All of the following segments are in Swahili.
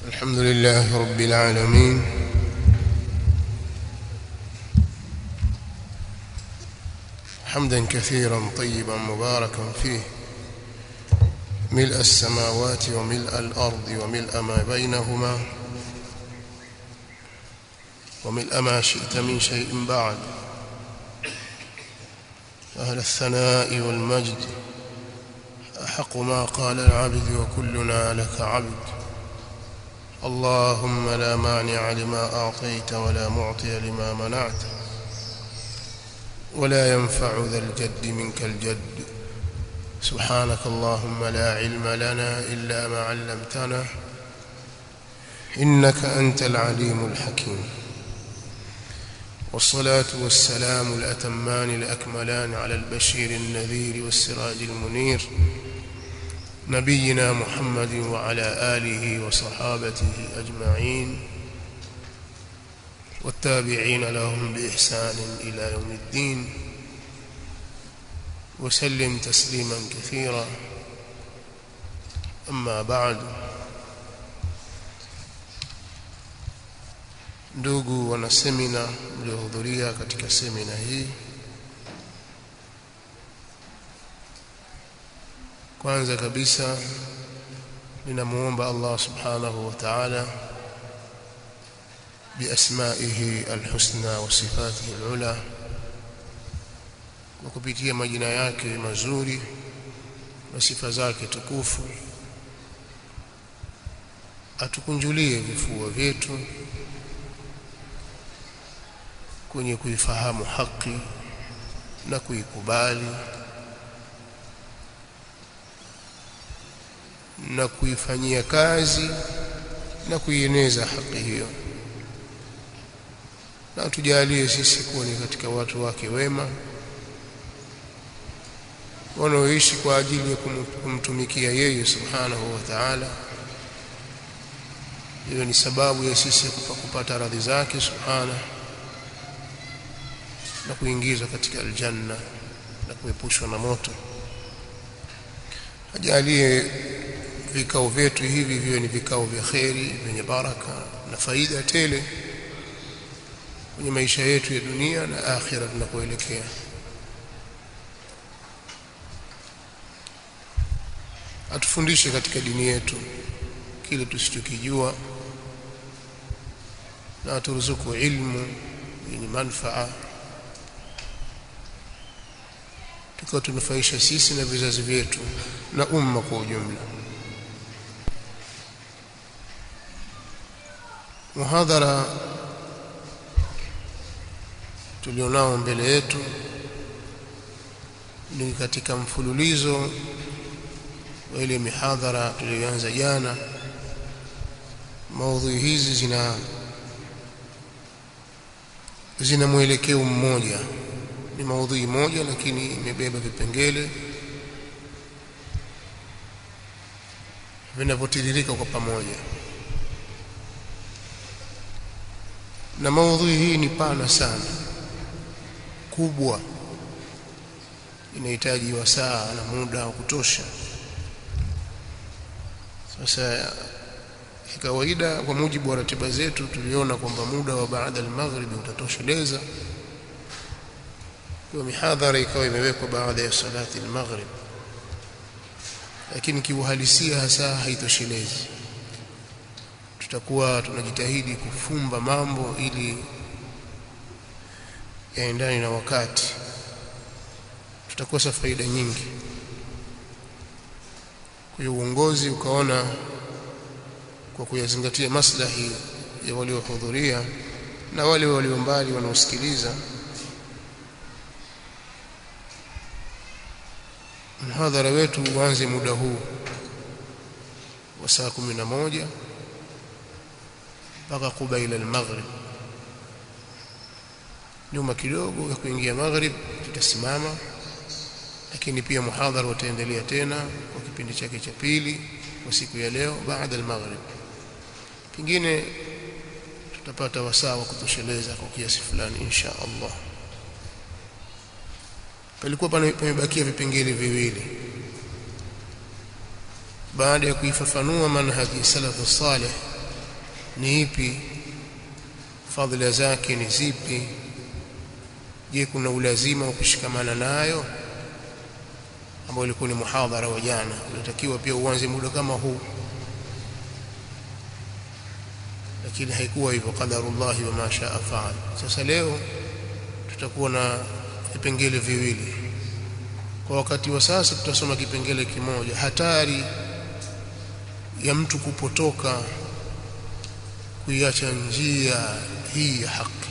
الحمد لله رب العالمين حمدا كثيرا طيبا مباركا فيه ملء السماوات وملء الأرض وملء ما بينهما وملء ما شئت من شيء بعد أهل الثناء والمجد أحق ما قال العبد وكلنا لك عبد اللهم لا مانع لما أعطيت ولا معطي لما منعت ولا ينفع ذا الجد منك الجد سبحانك اللهم لا علم لنا إلا ما علمتنا إنك أنت العليم الحكيم والصلاة والسلام الأتمان الأكملان على البشير النذير والسراج المنير نبينا محمد وعلى آله وصحابته أجمعين والتابعين لهم بإحسان إلى يوم الدين وسلم تسليما كثيرا أما بعد. Ndugu wana semina mliohudhuria katika semina hii, kwanza kabisa ninamuomba Allah subhanahu wa ta'ala biasmaihi alhusna wa sifatihi alula, kwa kupitia majina yake mazuri na sifa zake tukufu atukunjulie vifua vyetu kwenye kuifahamu haki na kuikubali na kuifanyia kazi na kuieneza haki hiyo, na tujalie sisi kuwa ni katika watu wake wema wanaoishi kwa ajili ya kumtumikia yeye subhanahu wa ta'ala. Hiyo ni sababu ya sisi kupata radhi zake subhanahu na kuingizwa katika aljanna na kuepushwa na moto. Ajalie vikao vyetu hivi viwe ni vikao vya kheri vyenye baraka na faida tele kwenye maisha yetu ya dunia na akhira tunakoelekea. Atufundishe katika dini yetu kile tusichokijua, na aturuzuku ilmu yenye manufaa tukao tunufaisha sisi na vizazi vyetu na umma kwa ujumla. Muhadhara tulionao mbele yetu ni katika mfululizo wa ile mihadhara tuliyoanza jana. Maudhui hizi zina mwelekeo mmoja, ni maudhui moja lakini imebeba vipengele vinavyotiririka kwa pamoja, na maudhui hii ni pana sana, kubwa, inahitaji wasaa na muda wa kutosha. Sasa kawaida kwa mujibu wa ratiba zetu tuliona kwamba muda wa baada al-maghrib utatosheleza, kwa mihadhara ikawa imewekwa baada ya salati al-maghrib, lakini kiuhalisia hasa haitoshelezi. Tutakuwa tunajitahidi kufumba mambo ili yaendane na wakati, tutakosa faida nyingi. Kwa hiyo uongozi ukaona kwa kuyazingatia maslahi ya waliohudhuria na wale walio mbali wanaosikiliza, mhadhara wetu uanze muda huu wa saa 11 mpaka kubaila al-maghrib. Nyuma kidogo ya kuingia maghrib tutasimama, lakini pia muhadhara utaendelea tena kwa kipindi chake cha pili kwa siku ya leo baada al-maghrib. Pengine tutapata wasaa wa kutosheleza kwa kiasi fulani insha Allah. Palikuwa pamebakia vipengele viwili. baada ya kuifafanua manhaji salafu salih ni ipi, fadhila zake ni zipi, je kuna ulazima wa kushikamana nayo, ambao ulikuwa ni muhadhara wa jana. Unatakiwa pia uanze muda kama huu, lakini haikuwa hivyo, qadarullah wa ma shaa faal. Sasa leo tutakuwa na vipengele viwili. Kwa wakati wa sasa tutasoma kipengele kimoja, hatari ya mtu kupotoka kuiacha njia hii ya haki,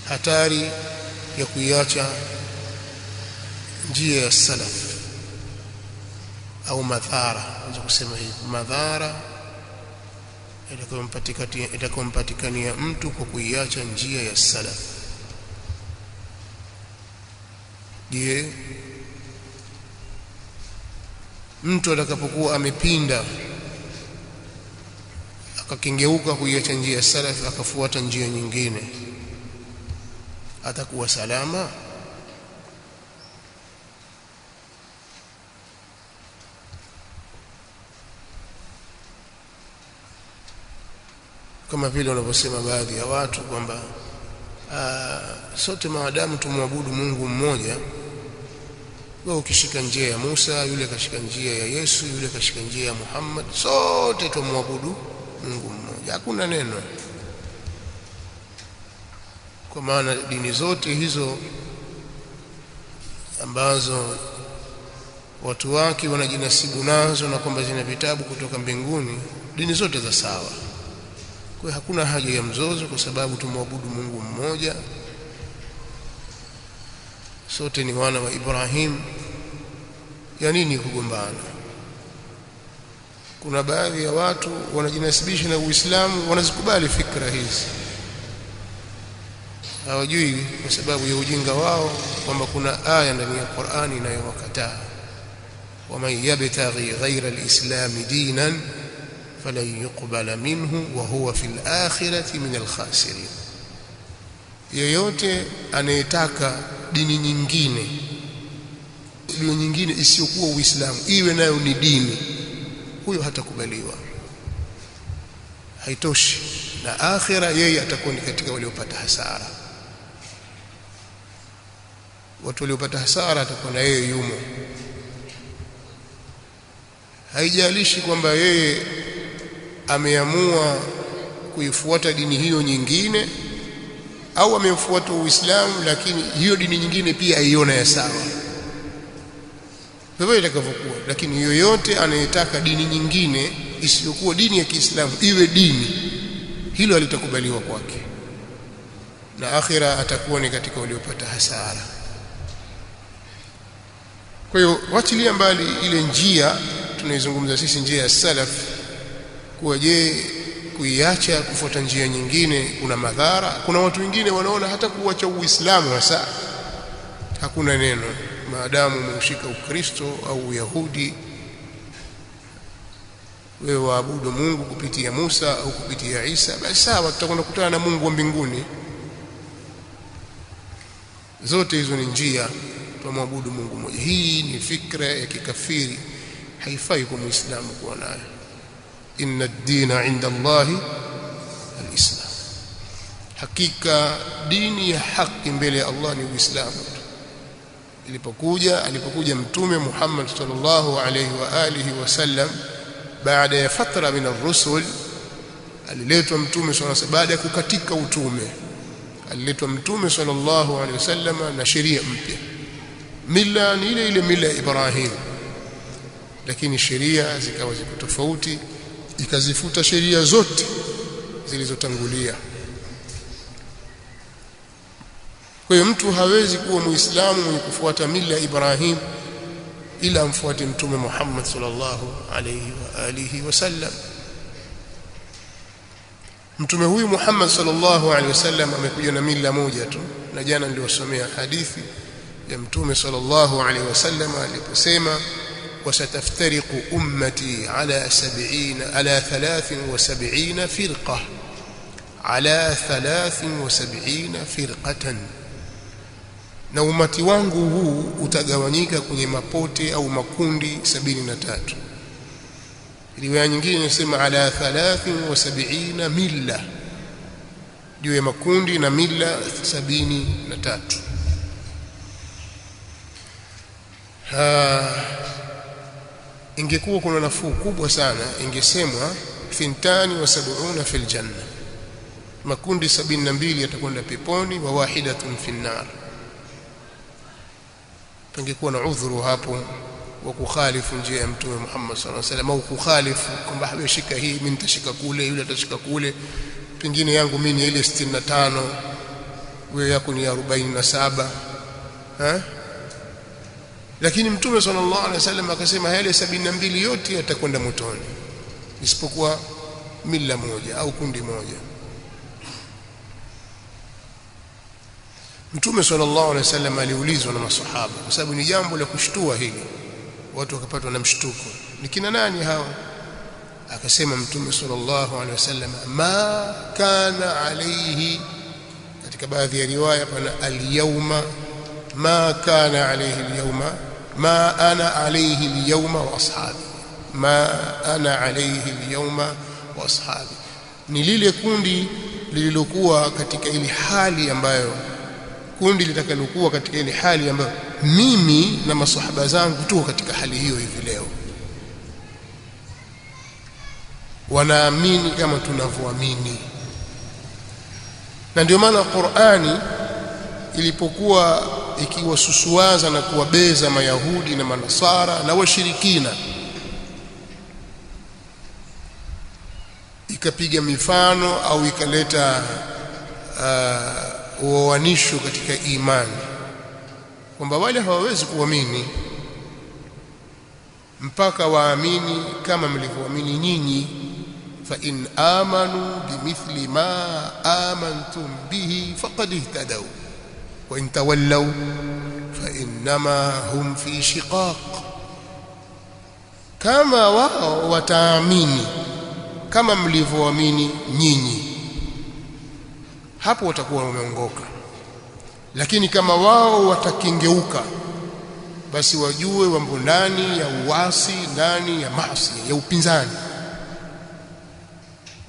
hatari ya kuiacha njia ya salaf, au madhara, naweza kusema hivi, madhara itakayompatikania mtu kwa kuiacha njia ya salaf. Je, mtu atakapokuwa amepinda akakengeuka kuiacha njia ya salaf akafuata njia nyingine, atakuwa salama? Kama vile wanavyosema baadhi ya watu kwamba sote maadamu tumwabudu Mungu mmoja, wewe ukishika njia ya Musa, yule kashika njia ya Yesu, yule kashika njia ya Muhammad, sote tumwabudu Mungu mmoja, hakuna neno. Kwa maana dini zote hizo ambazo watu wake wanajinasibu nazo na kwamba zina vitabu kutoka mbinguni, dini zote za sawa. Kwa hiyo hakuna haja ya mzozo, kwa sababu tumwabudu Mungu mmoja, sote ni wana wa Ibrahim. Ya nini kugombana? Kuna baadhi ya watu wanajinasibisha na Uislamu, wanazikubali fikra hizi, hawajui kwa sababu ya ujinga wao kwamba kuna aya ndani ya Qur'ani inayowakataa, waman yabtaghi ghayra al-islam dinan falan yuqbala minhu wa huwa fil akhirati min al-khasirin. Yeyote anayetaka dini nyingine isiyokuwa Uislamu iwe nayo ni dini, huyo hatakubaliwa. Haitoshi, na akhira yeye atakuwa ni katika waliopata hasara. Watu waliopata hasara atakuwa na yeye yumo. Haijalishi kwamba yeye ameamua kuifuata dini hiyo nyingine au amefuata Uislamu, lakini hiyo dini nyingine pia aiona ya sawa, hivyo itakavyokuwa. Lakini yoyote anayetaka dini nyingine isiyokuwa dini ya Kiislamu iwe dini, hilo halitakubaliwa kwake, na akhira atakuwa ni katika waliopata hasara. Kwa hiyo wachilia mbali ile njia tunaizungumza sisi, njia ya salaf, kuwa je kuiacha kufuata njia nyingine kuna madhara. Kuna watu wengine wanaona hata kuacha Uislamu hasa hakuna neno, maadamu umeushika Ukristo au Uyahudi, wewe waabudu Mungu kupitia Musa au kupitia Isa, basi sawa, tutakwenda kukutana na Mungu wa mbinguni. Zote hizo ni njia tumwabudu Mungu mmoja. Hii ni fikra ya kikafiri, haifai kwa Muislamu kuwa nayo. Inna ad-dina 'inda Allahi al-Islam, hakika dini ya haki mbele ya Allah ni Uislamu. Alipokuja Mtume Muhammad sallallahu alayhi wa alihi wasallam, baada ya fatra min ar-rusul, aliletwa Mtume sallallahu alayhi, baada ya kukatika utume aliletwa Mtume sallallahu alayhi wasallam na sheria mpya. Mila ni ile ile mila ya Ibrahim, lakini sheria zikawa ziko tofauti, ikazifuta sheria zote zilizotangulia. Kwa hiyo mtu hawezi kuwa Muislamu mwenye kufuata mila ya Ibrahim ila amfuate Mtume Muhammad sallallahu alayhi wa alihi wasallam. Mtume huyu Muhammad sallallahu alayhi wasallam amekuja na mila moja tu, na jana niliwasomea hadithi ya Mtume sallallahu alayhi wasallam aliposema, wasataftariqu ummati ala 73 firqa, ala 73 firqatan, na umati wangu huu utagawanyika kwenye mapote au makundi 73. riwaya nyingine inasema ala 73 milla, juu ya makundi na milla 73. Ingekuwa kuna nafuu kubwa sana ingesemwa 72 fil janna, makundi 72 yatakwenda peponi wa wahidatun fin nar. Pangekuwa na udhuru hapo wa kukhalifu njia ya Mtume Muhammad sallallahu alaihi wasallam, au kukhalifu kwamba hawe shika hii mimi nitashika kule, yule atashika kule, pengine yangu mimi ni ile 65 wewe yako ni 47. Lakini Mtume sallallahu alaihi wasallam akasema yale 72 yote yatakwenda motoni isipokuwa mila moja au kundi moja. Mtume sallallahu alaihi wasallam aliulizwa na maswahaba, kwa sababu ni jambo la kushtua hili, watu wakapatwa na mshtuko, ni kina nani hawa? Akasema Mtume sallallahu alaihi wasallam, ma kana alayhi, katika baadhi ya riwaya pana al-yawma, ma kana alayhi al-yawma, ma ana alayhi al-yawma wa ashabi, ma ana alayhi al-yawma wa ashabi. Ni lile kundi lililokuwa katika ile hali ambayo, kundi litakalokuwa katika ile hali ambayo mimi na maswahaba zangu tuko katika hali hiyo hivi leo, wanaamini kama tunavyoamini. Na ndio maana Qur'ani ilipokuwa ikiwasusuaza na kuwabeza Mayahudi na Manasara na washirikina, ikapiga mifano au ikaleta uoanisho katika imani kwamba wale hawawezi kuamini mpaka waamini kama mlivyoamini nyinyi. Fa in amanu bimithli ma amantum bihi faqad ihtadaw wa in tawallaw fa innama hum fi shiqaq. Kama wao wataamini kama mlivyoamini nyinyi, hapo watakuwa wameongoka. Lakini kama wao watakengeuka, basi wajue wambo ndani ya uasi, ndani ya maasi, ya upinzani.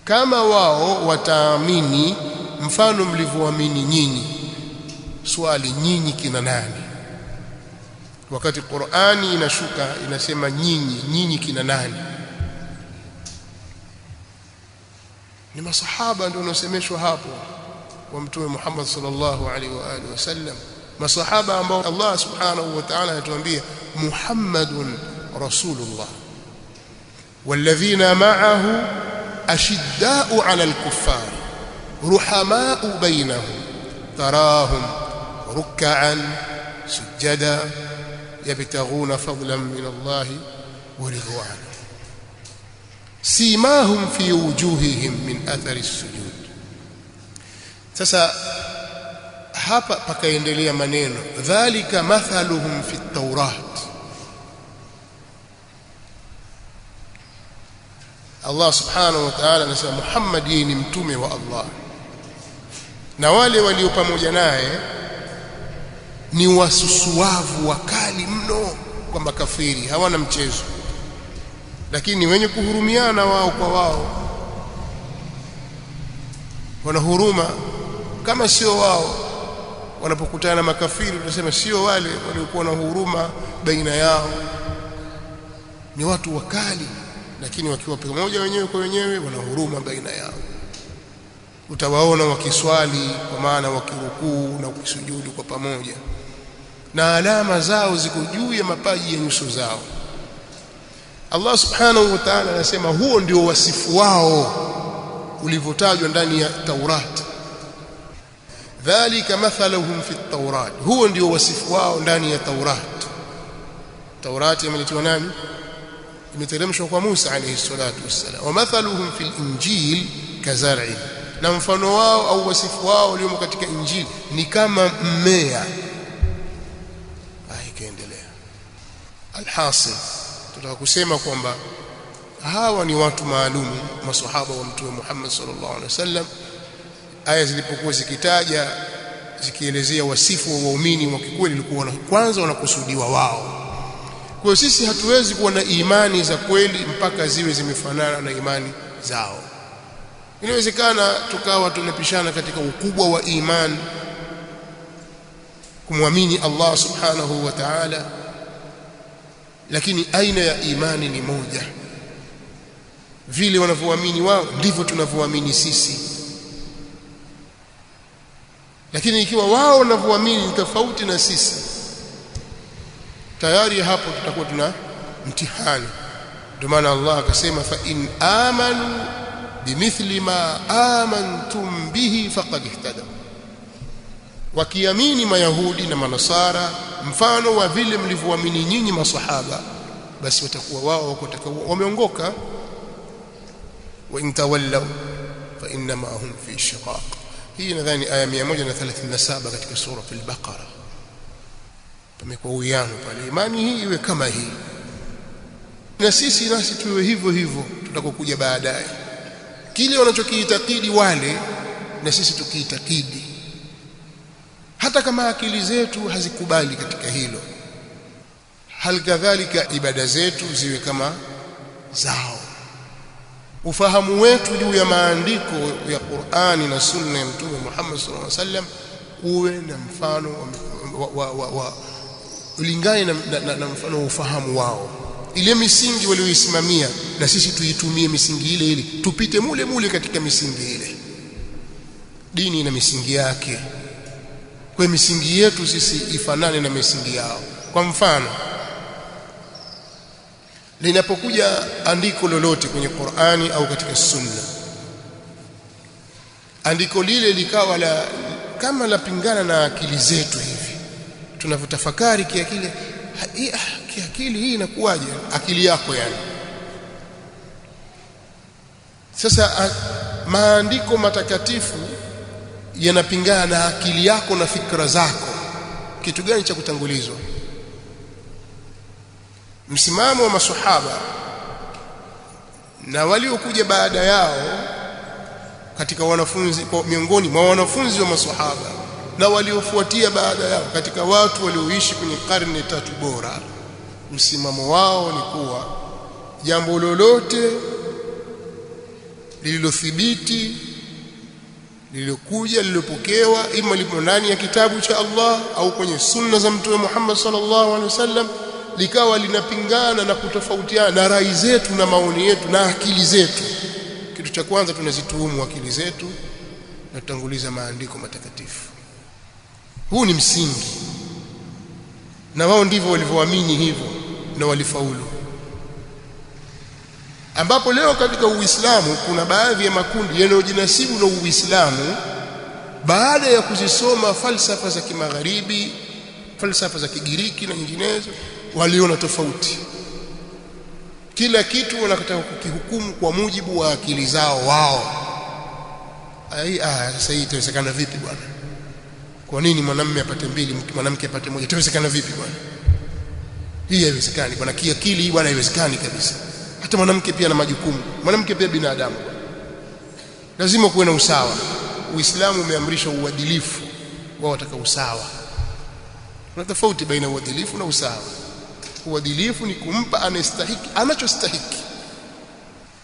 Kama wao wataamini mfano mlivyoamini nyinyi, swali, nyinyi kina nani? Wakati Qur'ani inashuka inasema nyinyi kina nani? Ni masahaba ndio wanasemeshwa hapo wa Mtume Muhammad sallallahu alaihi wa alihi wasallam, masahaba ambao Allah subhanahu wa ta'ala anatuambia Muhammadun rasulullah walladhina ma'ahu ashidda'u 'ala al-kuffar ruhama'u bainahum tarahum ruk'an sujada yabtaghuna fadlan min Allah wa ridwana simahum fi wujuhihim min athari as-sujud. Sasa hapa pakaendelea maneno, dhalika mathaluhum fi at-taurat. Allah subhanahu wa ta'ala anasema Muhammad yeye ni mtume wa Allah, na wale walio pamoja naye ni wasusuavu wakali mno kwa makafiri, hawana mchezo, lakini wenye kuhurumiana wao kwa wao, wana huruma. Kama sio wao wanapokutana na makafiri, tunasema sio wale waliokuwa na huruma baina yao, ni watu wakali, lakini wakiwa pamoja wenyewe kwa wenyewe wana huruma baina yao. Utawaona wakiswali, kwa maana wakirukuu na ukisujudu kwa pamoja, na alama zao ziko juu ya mapaji ya nyuso zao. Allah subhanahu wa ta'ala anasema huo ndio wasifu wao ulivyotajwa ndani ya Taurat. Dhalika mathaluhum fi at-Taurat, huo ndio wasifu wao ndani ya Taurat. Taurat imeletwa nani? Imeteremshwa kwa Musa alayhi salatu wassalam. Wa mathaluhum fil injil kazar'in, na mfano wao au wasifu wao uliomo katika Injili ni kama mmea. Ikaendelea. Alhasil, tutaka kusema kwamba hawa ni watu maalum, maswahaba wa Mtume Muhammad sallallahu alaihi wasallam. Aya zilipokuwa zikitaja zikielezea wasifu wa waumini wa kikweli, ilikuwa kwanza wanakusudiwa wao, Kwa sisi hatuwezi kuwa na imani za kweli mpaka ziwe zimefanana na imani zao. Inawezekana tukawa tunapishana katika ukubwa wa imani, kumwamini Allah subhanahu wa ta'ala, lakini aina ya imani ni moja. Vile wanavyoamini wao ndivyo tunavyoamini sisi. Lakini ikiwa wao wanavyoamini tofauti na sisi, tayari hapo tutakuwa tuna mtihani. Ndio maana Allah akasema fa in amanu bimithli ma amantum bihi faqad ihtadaw, wakiamini Mayahudi na Manasara mfano wa vile mlivyoamini nyinyi masahaba, basi watakuwa wao wameongoka. Wa in tawallaw fa inma hum fi shiqaq. Hii nadhani aya 137 katika sura al-Baqara. Pamekuwa uwiano pale, imani hii iwe kama hii, na sisi nasi tuwe hivyo hivyo tutakokuja baadaye. Kile wanachokiitakidi wale na sisi tukiitakidi, hata kama akili zetu hazikubali katika hilo. Hal kadhalika ibada zetu ziwe kama zao. Ufahamu wetu juu ya maandiko ya Qur'ani na Sunna ya Mtume Muhammad sallallahu alaihi wasallam uwe na mfano ulingane na mfano wa ufahamu wao. Ile misingi walioisimamia na sisi tuitumie misingi ile ile, tupite mule mule katika misingi ile. Dini ina misingi yake, kwa misingi yetu sisi ifanane na misingi yao. Kwa mfano, linapokuja andiko lolote kwenye Qur'ani au katika Sunna, andiko lile likawa kama lapingana na akili zetu hivi, tunavyotafakari kiakili, kiakili hii inakuwaje? Akili yako yani. Sasa maandiko matakatifu yanapingana na akili yako na fikra zako, kitu gani cha kutangulizwa? Msimamo wa maswahaba na waliokuja baada yao katika wanafunzi, miongoni mwa wanafunzi wa maswahaba na waliofuatia baada yao katika watu walioishi kwenye karne tatu bora, msimamo wao ni kuwa jambo lolote lililothibiti, lililokuja, lililopokewa, ima lipo ndani ya kitabu cha Allah au kwenye sunna za Mtume Muhammad sallallahu alaihi wasallam, likawa linapingana na kutofautiana na rai zetu na maoni yetu na akili zetu, kitu cha kwanza tunazituhumu akili zetu na tutanguliza maandiko matakatifu. Huu ni msingi, na wao ndivyo walivyoamini hivyo na walifaulu. Ambapo leo katika Uislamu kuna baadhi ya makundi yanayojinasibu na Uislamu baada ya kuzisoma falsafa za kimagharibi, falsafa za Kigiriki na nyinginezo, waliona tofauti. Kila kitu wanataka kukihukumu kwa mujibu wa akili zao wao. Sasa hii itawezekana vipi bwana? Kwa nini mwanamume apate mbili, mwanamke apate moja? Itawezekana vipi bwana? Hii haiwezekani bwana, kiakili hii bwana haiwezekani kabisa. Hata mwanamke pia na majukumu, mwanamke pia binadamu, lazima kuwe na usawa. Uislamu umeamrisha uadilifu, wao wataka usawa. Kuna tofauti baina uadilifu na usawa. Uadilifu ni kumpa anastahiki anachostahiki.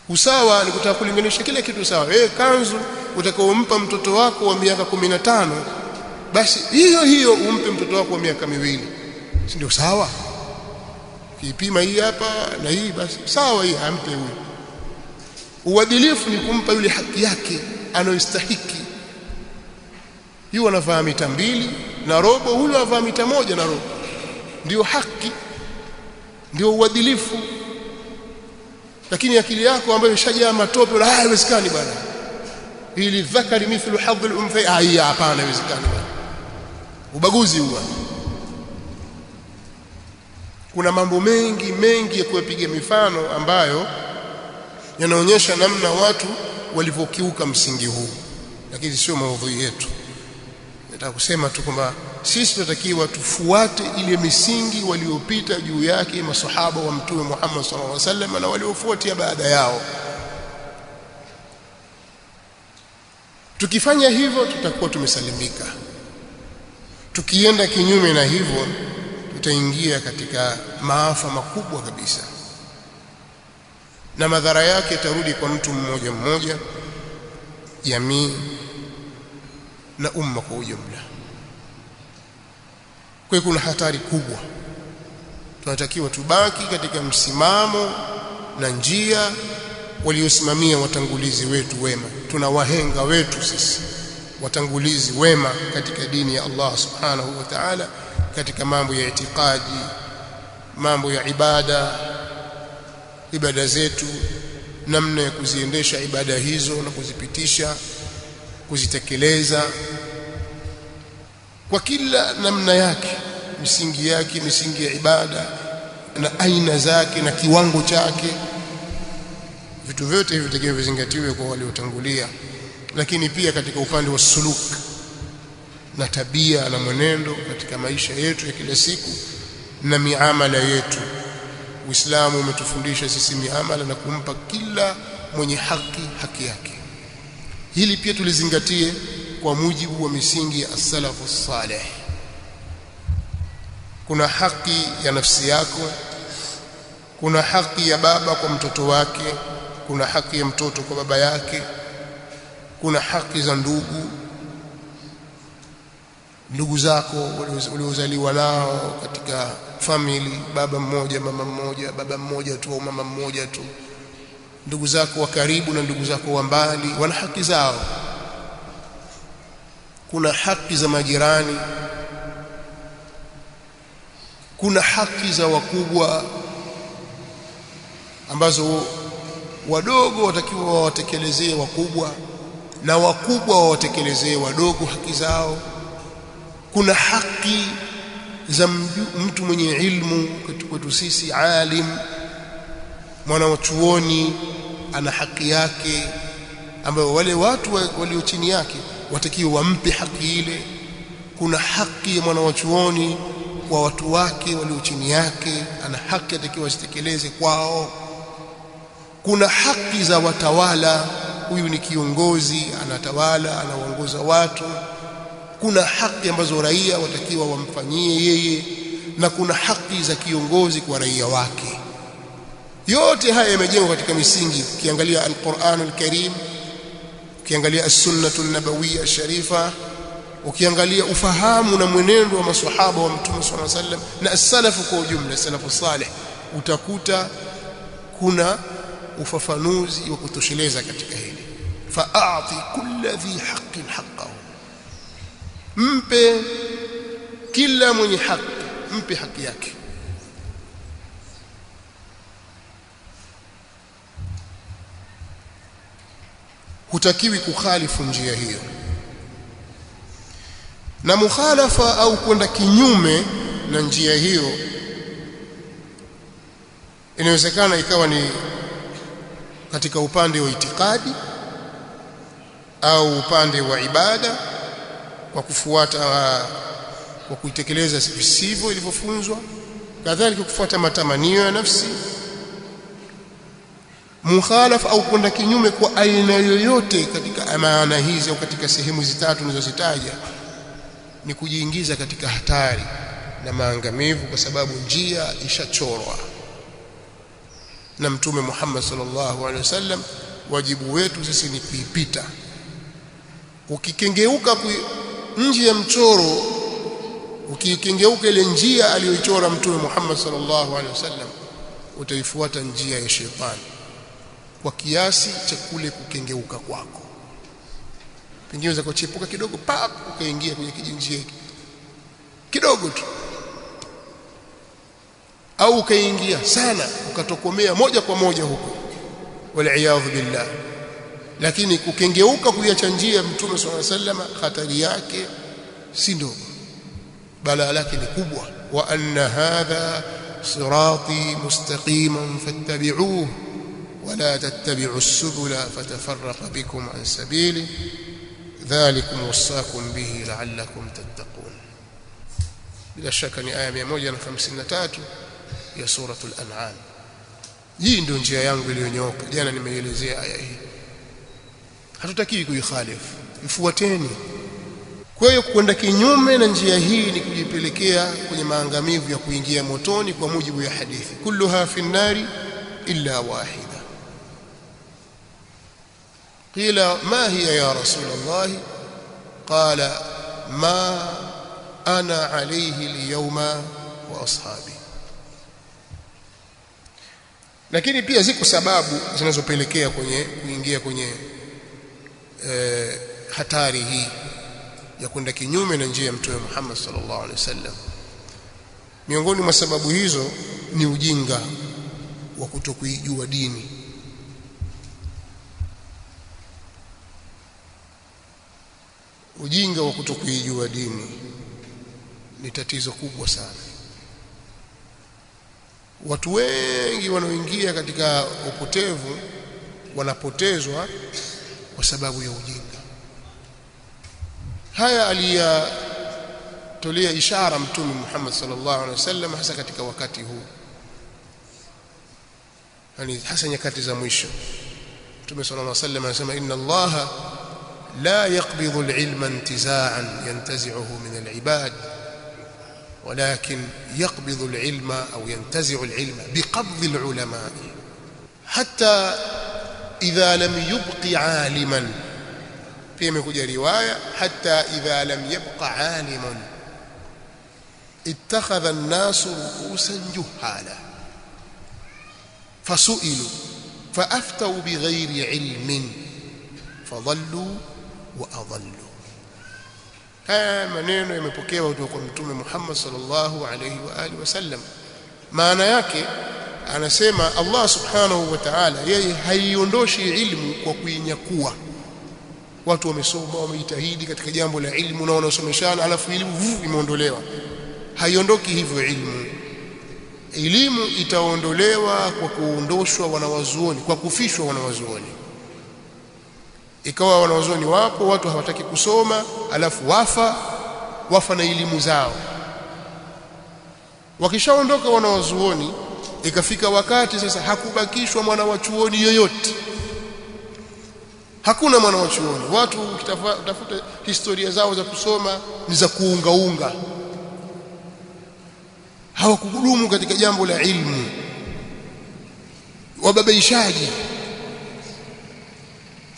Usawa ni kutaka kulinganisha kila kitu sawa. Kanzu utakaompa mtoto wako wa miaka 15, basi hiyo hiyo umpe mtoto wako wa miaka 2, si ndio sawa? Kipima hii hapa na hii, basi sawa, hii ampe huyo. Uadilifu ni kumpa yule haki yake anayostahiki. Yule anavaa mita 2 na robo, huyo anavaa mita 1 na robo. Ndio haki, ndio uadilifu. Lakini akili yako ambayo ishajaa matope, haiwezekani bwana, ili dhakari mithlu hadhi al-unthay, hapana, haiwezekani bwana. Ubaguzi huo. Kuna mambo mengi ya kuyapiga mifano ambayo yanaonyesha namna watu walivyokiuka msingi huu, lakini sio maudhui yetu. Nataka kusema tu kwamba sisi tunatakiwa tufuate ile misingi waliopita juu yake masahaba wa Mtume Muhammad sallallahu alaihi wasallam na waliofuatia baada yao. Tukifanya hivyo tutakuwa tumesalimika. Tukienda kinyume na hivyo tutaingia katika maafa makubwa kabisa, na madhara yake yatarudi kwa mtu mmoja mmoja, jamii na umma kwa ujumla. Kwa hiyo kuna hatari kubwa. Tunatakiwa tubaki katika msimamo na njia waliosimamia watangulizi wetu wema. Tuna wahenga wetu sisi, watangulizi wema katika dini ya Allah subhanahu wa ta'ala, katika mambo ya itikadi, mambo ya ibada zetu, namna ya kuziendesha ibada hizo na kuzipitisha, kuzitekeleza kwa kila namna yake, misingi yake, misingi ya ibada na aina zake na kiwango chake. Vitu vyote hivi vitakiwa vizingatiwe kwa waliotangulia. Lakini pia katika upande wa suluk na tabia na mwenendo katika maisha yetu ya kila siku na miamala yetu. Uislamu umetufundisha sisi miamala na kumpa kila mwenye haki yake. Hili pia tulizingatie kwa mujibu wa misingi ya as-salafu salih. Kuna haki ya nafsi yako, kuna haki ya baba kwa mtoto wake, kuna haki ya mtoto kwa baba yake, kuna haki za ndugu zako waliozaliwa nao katika family, baba mmoja mama mmoja, baba mmoja tu au mama mmoja tu. Ndugu zako wa karibu na ndugu zako wa mbali wana haki zao. Kuna haki za majirani, kuna haki za wakubwa ambazo wadogo watakiwa wawatekelezee wakubwa na wakubwa wawatekelezee wadogo haki zao. Kuna haki za mtu mwenye ilmu kwetu sisi, alim, mwana wa chuoni ana haki yake ambayo wale watu walio chini yake watakiwa wampe haki ile. Kuna haki ya mwana wa chuoni kwa watu wake walio chini yake, ana haki atakiwa asitekeleze kwao. Kuna haki za watawala, huyu ni kiongozi anatawala, anaongoza watu. Kuna haki ambazo raia watakiwa wamfanyie yeye, na kuna haki za kiongozi kwa raia wake. Yote haya yamejengwa katika misingi. Ukiangalia al-Qur'an al-Karim, ukiangalia as-Sunnah an-Nabawiyya sharifa, ukiangalia ufahamu na mwenendo wa maswahaba wa Mtume sallallahu alaihi wasallam na as-salafu kwa ujumla, salafu salih, utakuta kuna ufafanuzi wa kutosheleza katika hili. Fa'ati kulli dhi haqqin haqqahu, mpe kila mwenye haki, mpe haki yake. Hutakiwi kukhalifu njia hiyo, na mukhalafa au kwenda kinyume na njia hiyo inawezekana ikawa ni katika upande wa itikadi au upande wa ibada, kwa kufuata, kwa kuitekeleza visivyo ilivyofunzwa, kadhalika kufuata matamanio ya nafsi. Mukhalafa au kwenda kinyume kwa aina yoyote katika maana hizi au katika sehemu zitatu nilizozitaja ni kujiingiza katika hatari na maangamivu, kwa sababu njia ishachorwa na Mtume Muhammad sallallahu alaihi wasallam. Wajibu wetu sisi ni kuipita. Ukikengeuka nje ya mchoro, ukikengeuka ile njia aliyoichora Mtume Muhammad sallallahu alaihi wasallam, utaifuata njia ya shetani kwa kiasi cha kule kukengeuka kwako. Pengine unaweza kuchepuka kidogo, ukaingia kwenye kijinjia kidogo tu, au ukaingia sana ukatokomea moja kwa moja huko, wal-iyadhu billah. Lakini kukengeuka kuiacha njia ya Mtume sallallahu alaihi wasallam, hatari yake si ndogo, balaa lake ni kubwa. Wa anna hadha sirati mustaqiman fattabi'uhu wa la tattabi'u as-subula fatafarraqa bikum an sabili dhalikum wasaakum bihi la'allakum tattaqun. Bila shaka ni aya 153 ya suratul An'am. Hii ndio njia yangu iliyonyooka. Jana nimeelezea aya hii. Hatutakiwi kuikhalifu, ifuateni Kwa hiyo kwenda kinyume na njia hii ni kujipelekea kwenye maangamivu ya kuingia motoni kwa mujibu ya hadithi, kulluha fi nnari illa wahida. Qila ma hiya ya Rasulullah? Qala ma ana alayhi alyawma wa ashabi. Lakini pia ziko sababu zinazopelekea kuingia kwenye hatari hii ya kwenda kinyume na njia ya Mtume Muhammad sallallahu alaihi wasallam. Miongoni mwa sababu hizo ni ujinga wa kutokuijua dini. Ujinga wa kutokuijua dini ni tatizo kubwa sana. Watu wengi wanaoingia katika upotevu wanapotezwa kwa sababu ya ujinga. Haya aliyatolea ishara Mtume Muhammad sallallahu alaihi wasallam hasa katika wakati huu, yani hasa nyakati za mwisho. Mtume sallallahu alaihi wasallam anasema inna Allaha la yaqbidhu al-ilma intiza'an yantazi'uhu min al-ibad ولكن يقبض العلم أو ينتزع العلم بقبض العلماء حتى إذا لم يبق عالما. فيما يقول رواية حتى إذا لم يبق عالما اتخذ الناس رؤوسا جهالا فسئلوا فأفتوا بغير علم فضلوا وأضلوا. Haya maneno yamepokewa kutoka kwa Mtume Muhammad sallallahu alayhi wa alihi wasallam. Maana yake anasema Allah subhanahu wa ta'ala yeye haiondoshi ilmu kwa kuinyakua. Watu wamesoma, wamejitahidi katika jambo la ilmu na wanasomeshana, alafu elimu imeondolewa. Haiondoki hivyo ilmu. Elimu itaondolewa kwa kuondoshwa wanawazuoni, kwa kufishwa wanawazuoni. Ikawa wanawazuoni wapo, watu hawataki kusoma, alafu wafa na elimu zao. Wakishaondoka wanawazuoni, ikafika wakati sasa hakubakishwa mwana wa chuoni yoyote. Hakuna mwana wa chuoni. Watu ukitafuta historia zao za kusoma ni za kuungaunga, hawakudumu katika jambo la ilmu, wababaishaji.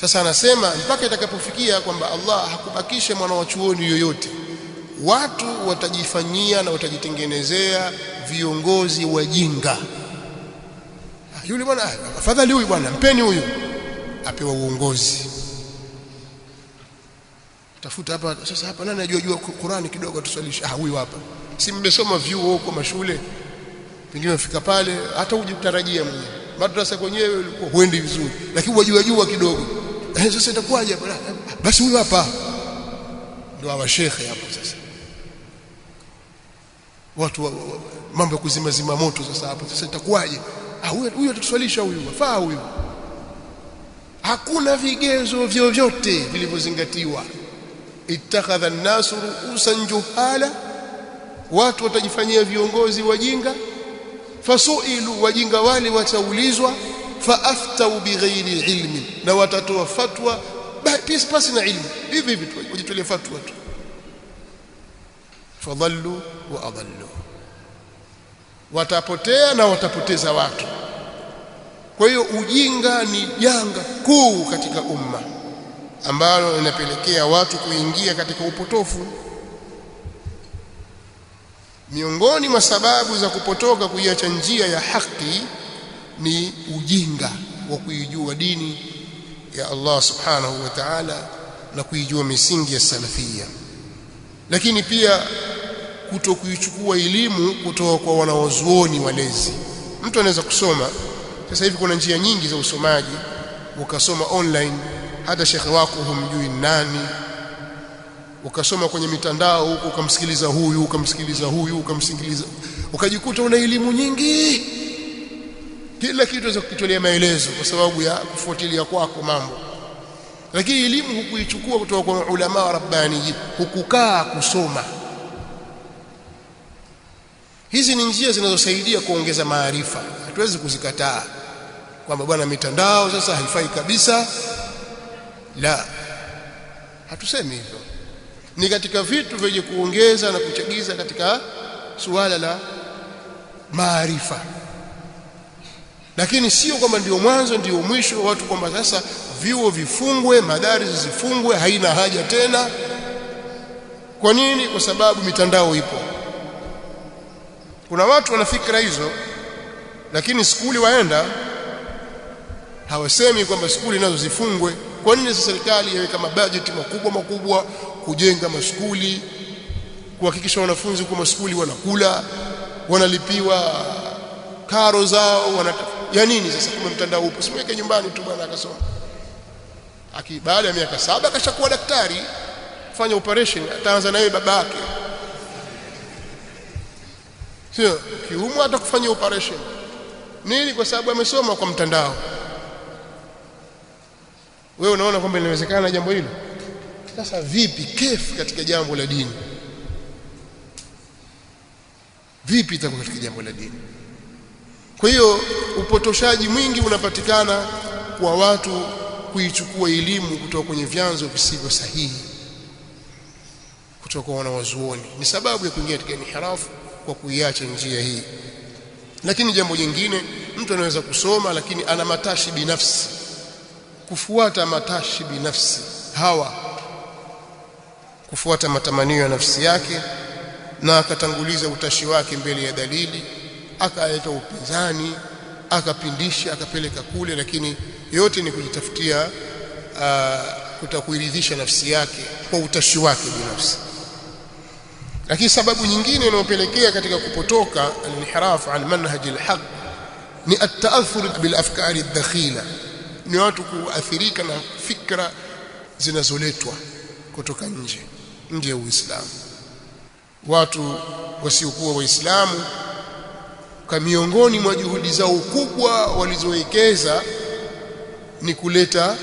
Sasa anasema mpaka itakapofikia kwamba Allah hakubakisha mwana wa chuoni yoyote, watu watajifanyia na watajitengenezea viongozi wajinga. Yule bwana afadhali huyu bwana, mpeni huyu apewa uongozi. Tafuta hapa sasa, hapa nani anajua Qur'ani kidogo tusalisha? Huyu hapa. Si mmesoma vyuo huko mashule, pengine mfika pale hata ujitarajia mwenyewe, madrasa kwenyewe ulikuwa huendi vizuri, lakini wajua kidogo. Sasa itakuwaje? Basi huyu hapa ndio wa shekhe hapo. Sasa watu mambo ya kuzima moto sasa hapo. Sasa itakuwaje? Huyu atatuswalisha, huyu wafaa huyu. Hakuna vigezo vyovyote vilivyozingatiwa. Ittakhadha an-nasu ru'usan juhala, watu watajifanyia viongozi wajinga. Fasuilu, wajinga wale wataulizwa. Faaftau bighairi ilmi, na watatoa fatwa pasi na ilmu. Hivi wajitolee fatwa tu. Fadhallu wa adallu, watapotea na watapoteza watu. Kwa hiyo ujinga ni janga kuu katika umma ambalo linapelekea watu kuingia katika upotofu. Miongoni mwa sababu za kupotoka kuiacha njia ya haki ni ujinga wa kuijua dini ya Allah subhanahu wa ta'ala na kuijua misingi ya salafia. Lakini pia kutokuichukua elimu kutoka kwa wanawazuoni walezi. Mtu anaweza kusoma, sasa hivi kuna njia nyingi za usomaji, ukasoma online, hata shekhi wako humjui nani, ukasoma kwenye mitandao huko, ukamsikiliza huyu, ukajikuta una elimu nyingi. Kila kitu unaweza kukitolea maelezo kwa sababu ya kufuatilia kwako mambo. Lakini elimu hukuichukua kutoka kwa ulama wa rabbani, hukukaa kusoma. Hizi ni njia zinazosaidia kuongeza maarifa. Hatuwezi kuzikataa kwamba bwana mitandao sasa haifai kabisa. La, hatusemi hivyo. ni katika vitu vyenye kuongeza na kuchagiza katika suala la maarifa, lakini sio kwamba ndio mwanzo ndio mwisho watu kwamba sasa vyuo vifungwe, madarasa zifungwe, haina haja tena. Kwa nini? Kwa sababu mitandao ipo. Kuna watu wana fikra hizo, lakini skuli waenda hawasemi kwamba skuli nazo zifungwe. Kwa nini sasa serikali yaweka mabajeti makubwa kujenga maskuli, kuhakikisha wanafunzi kwa maskuli wanakula, wanalipiwa karo zao, ya nini sasa? Kama mtandao upo, simweke nyumbani tu bwana akasoma. Baada ya miaka 7 akashakuwa daktari, fanya operation, ataanza na yeye babake, sio kiumwa atakufanyia operation. Nini? Kwa sababu amesoma kwa mtandao. Wewe unaona kwamba inawezekana jambo hilo? Sasa vipi kefu katika jambo la dini? Vipi itakuwa katika jambo la dini? Kwa hiyo upotoshaji mwingi unapatikana kwa watu kuichukua elimu kutoka kwenye vyanzo visivyo sahihi, kutoka kwa wanawazuoni. Ni sababu ya kuingia katika inhirafu kwa kuiacha njia hii. Lakini jambo jingine, mtu anaweza kusoma lakini ana matashi binafsi, kufuata matashi binafsi, kufuata matamanio ya nafsi yake, na akatanguliza utashi wake mbele ya dalili, akaleta upinzani, akapindisha, akapeleka kule, lakini yote ni kujitafutia kutakuiridhisha nafsi yake kwa utashi wake binafsi. Lakini sababu nyingine inayopelekea katika kupotoka al-inhiraf an manhaj al-haq ni at-ta'athur bil afkari ad-dakhila, ni watu kuathirika na fikra zinazoletwa kutoka nje ya Uislamu. Watu wasiokuwa Waislamu kwa miongoni mwa juhudi zao kubwa walizowekeza ni kuleta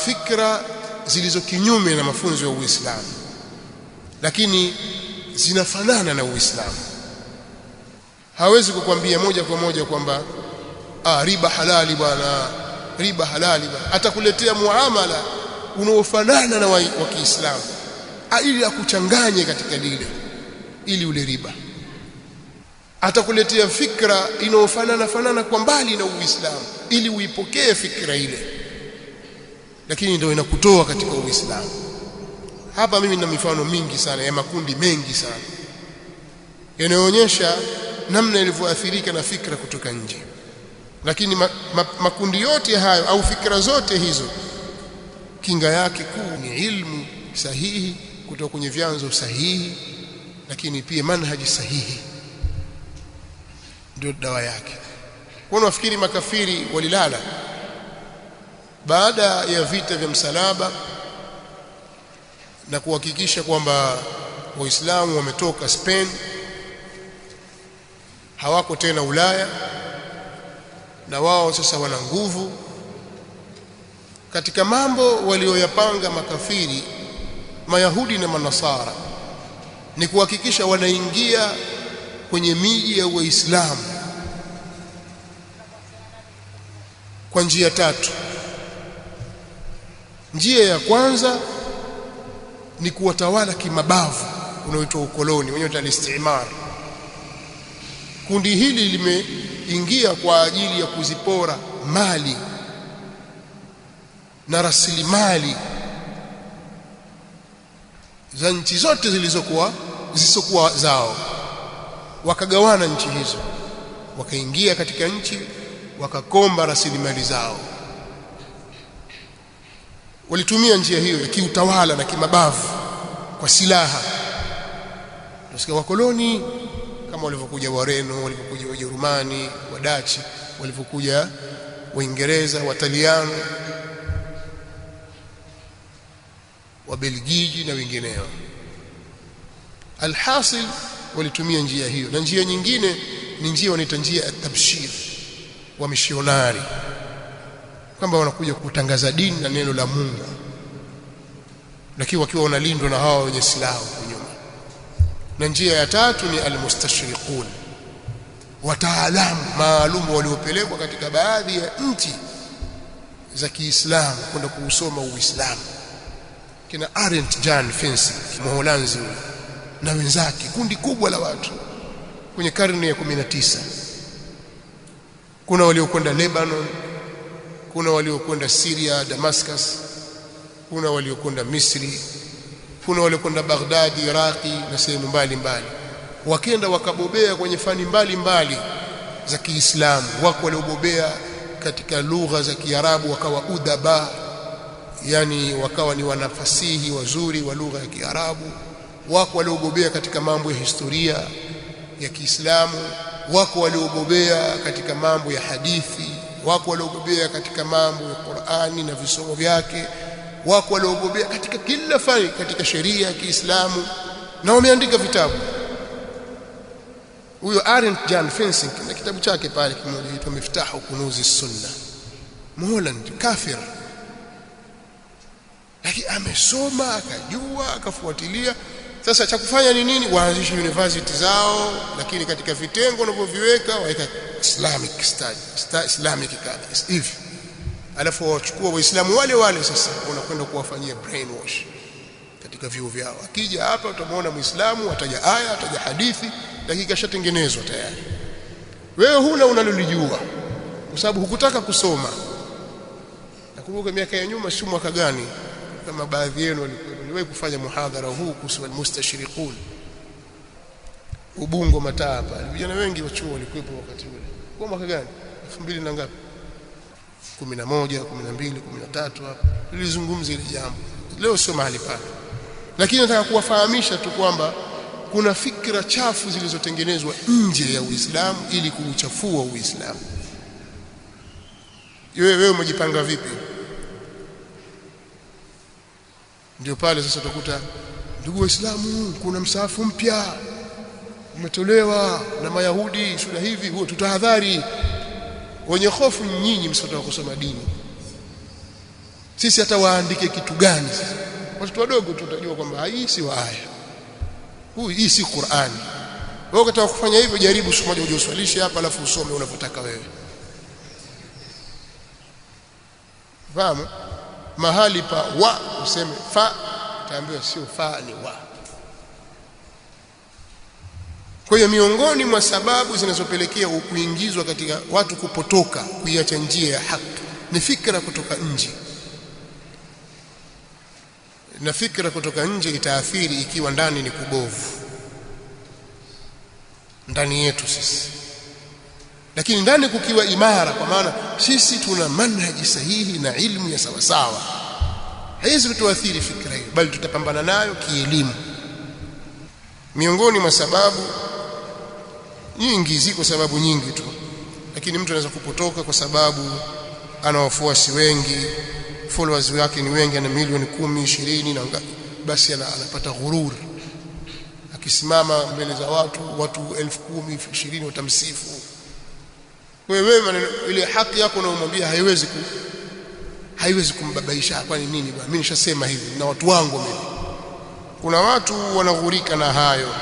fikra zilizo kinyume na mafunzo ya Uislamu, lakini zinafanana na Uislamu. Hawezi kukwambia moja kwa moja kwamba riba halali bwana, riba halali bwana. Atakuletea muamala unaofanana na wa Kiislamu ili akuchanganye katika lile, ili ule riba. Atakuletea fikra inayofanana kwa mbali na Uislamu ili uipokee fikra ile, lakini ndio inakutoa katika Uislamu. Hapa mimi nina mifano mingi sana ya makundi mengi sana yanayoonyesha namna ilivyoathirika na fikra kutoka nje. Lakini makundi yote hayo au fikra zote hizo, kinga yake kuu ni ilmu sahihi kutoka kwenye vyanzo sahihi, lakini pia manhaji sahihi ndio dawa yake. Kwa nafikiri makafiri walilala baada ya vita vya msalaba na kuhakikisha kwamba Waislamu wametoka Spain, hawako tena Ulaya, na wao sasa wana nguvu. Katika mambo walioyapanga makafiri, Mayahudi na Manasara, ni kuhakikisha wanaingia kwenye miji ya Waislamu kwa njia 3. Njia ya kwanza ni kuwatawala kimabavu, unaoitwa ukoloni, wenyewe al-istimar. Kundi hili limeingia kwa ajili ya kuzipora mali na rasilimali za nchi zote zilizokuwa zao. Wakagawana nchi hizo, wakaingia katika nchi, wakakomba rasilimali zao. Walitumia njia hiyo ya kiutawala na kimabavu kwa silaha. Tunasikia wakoloni kama walivyokuja Wareno, walivyokuja Wajerumani, Wadachi, walivyokuja Waingereza, Wataliano, Wabelgiji na wengineo. Alhasil walitumia njia hiyo, na njia nyingine ni njia wanaita njia ya tabshir wa mishonari, kwamba wanakuja kutangaza dini na neno la Mungu, lakini wakiwa wanalindwa na hawa wenye silaha huko nyuma. Na njia ya 3 ni almustashriqun, wataalamu maalum waliopelekwa katika baadhi ya nchi za Kiislamu kwenda kuusoma Uislamu, kina Arendt Jan Fensik Mholanzi na wenzake, kundi kubwa la watu kwenye karne ya 19. Kuna waliokwenda Lebanon, kuna waliokwenda Syria Damascus, kuna waliokwenda Misri, kuna waliokwenda Baghdad Iraqi na sehemu mbalimbali, wakenda wakabobea kwenye fani mbalimbali za Kiislamu. Wako waliobobea katika lugha za Kiarabu wakawa udaba, yani wakawa ni wanafasihi wazuri wa lugha ya Kiarabu. Wako waliobobea katika mambo ya historia ya Kiislamu, wako waliobobea katika mambo ya hadithi, wako waliobobea katika mambo ya Qur'ani na visomo vyake, wako waliobobea katika kila fani katika sheria ya Kiislamu, na wameandika vitabu. Huyo Arendt Jan Fensik na kitabu chake pale kimoja kinaitwa Miftahu Kunuzi Sunna, Mholand, kafir, lakini amesoma akajua akafuatilia. Sasa cha kufanya ni nini? Waanzishe university zao, lakini katika vitengo wanavyoviweka waeka Islamic study, Islamic kadha hivi, alafu wachukua waislamu wale wale sasa wanakwenda kuwafanyia brainwash katika vyuo vyao. Akija hapa utamwona muislamu ataja aya, ataja hadithi, dakika shatengenezwa tayari. Wewe huna unalolijua kwa sababu hukutaka kusoma. Nakumbuka miaka ya nyuma, si mwaka gani, kama baadhi yenu waliwahi kufanya muhadhara huu kuhusu almustashriqun Ubungo Mataa pale. Vijana wengi wa chuo walikuwepo wakati ule. Kwa mwaka gani? 2000 na ngapi? 11, 12, 13 hapa. Nilizungumza ile jambo. Leo sio mahali pale. Lakini nataka kuwafahamisha tu kwamba kuna fikra chafu zilizotengenezwa nje ya Uislamu ili kuuchafua Uislamu. Wewe umejipanga vipi? Ndio pale sasa utakuta, ndugu Waislamu, kuna msahafu mpya umetolewa na Mayahudi shule hivi, huo tutahadhari. Wenye hofu nyinyi msitaka kusoma dini. Sisi hata waandike kitu gani sasa? Watoto wadogo tutajua kwamba hii si aya. Hii si Qur'ani. Wewe ukitaka kufanya hivyo, jaribu siku moja uje uswalishe hapa alafu usome unavyotaka wewe. Fahamu? Mahali pa wa useme fa, utaambiwa sio fa, ni wa. Kwa hiyo miongoni mwa sababu zinazopelekea kuingizwa katika watu kupotoka, kuiacha njia ya haki, ni fikra kutoka nje. Na fikra kutoka nje itaathiri ikiwa ndani ni kubovu, ndani yetu sisi. Lakini ndani kukiwa imara, kwa maana sisi tuna manhaji sahihi na ilmu ya sawa sawa, haiwezi kutuathiri fikra hiyo, bali tutapambana nayo kielimu. Miongoni mwa sababu nyingi, ziko sababu nyingi tu, lakini mtu anaweza kupotoka kwa sababu ana wafuasi wengi, followers wake ni wengi, ana milioni 10, 20 na basi anapata ghurur. Akisimama mbele za watu 10,000, 20,000 watamsifu. Wewe ile haki yako unayomwambia haiwezi kumbabaisha. Kwani nini bwana, mimi nishasema hivi na watu wangu mimi. Kuna watu wanaghurika na hayo.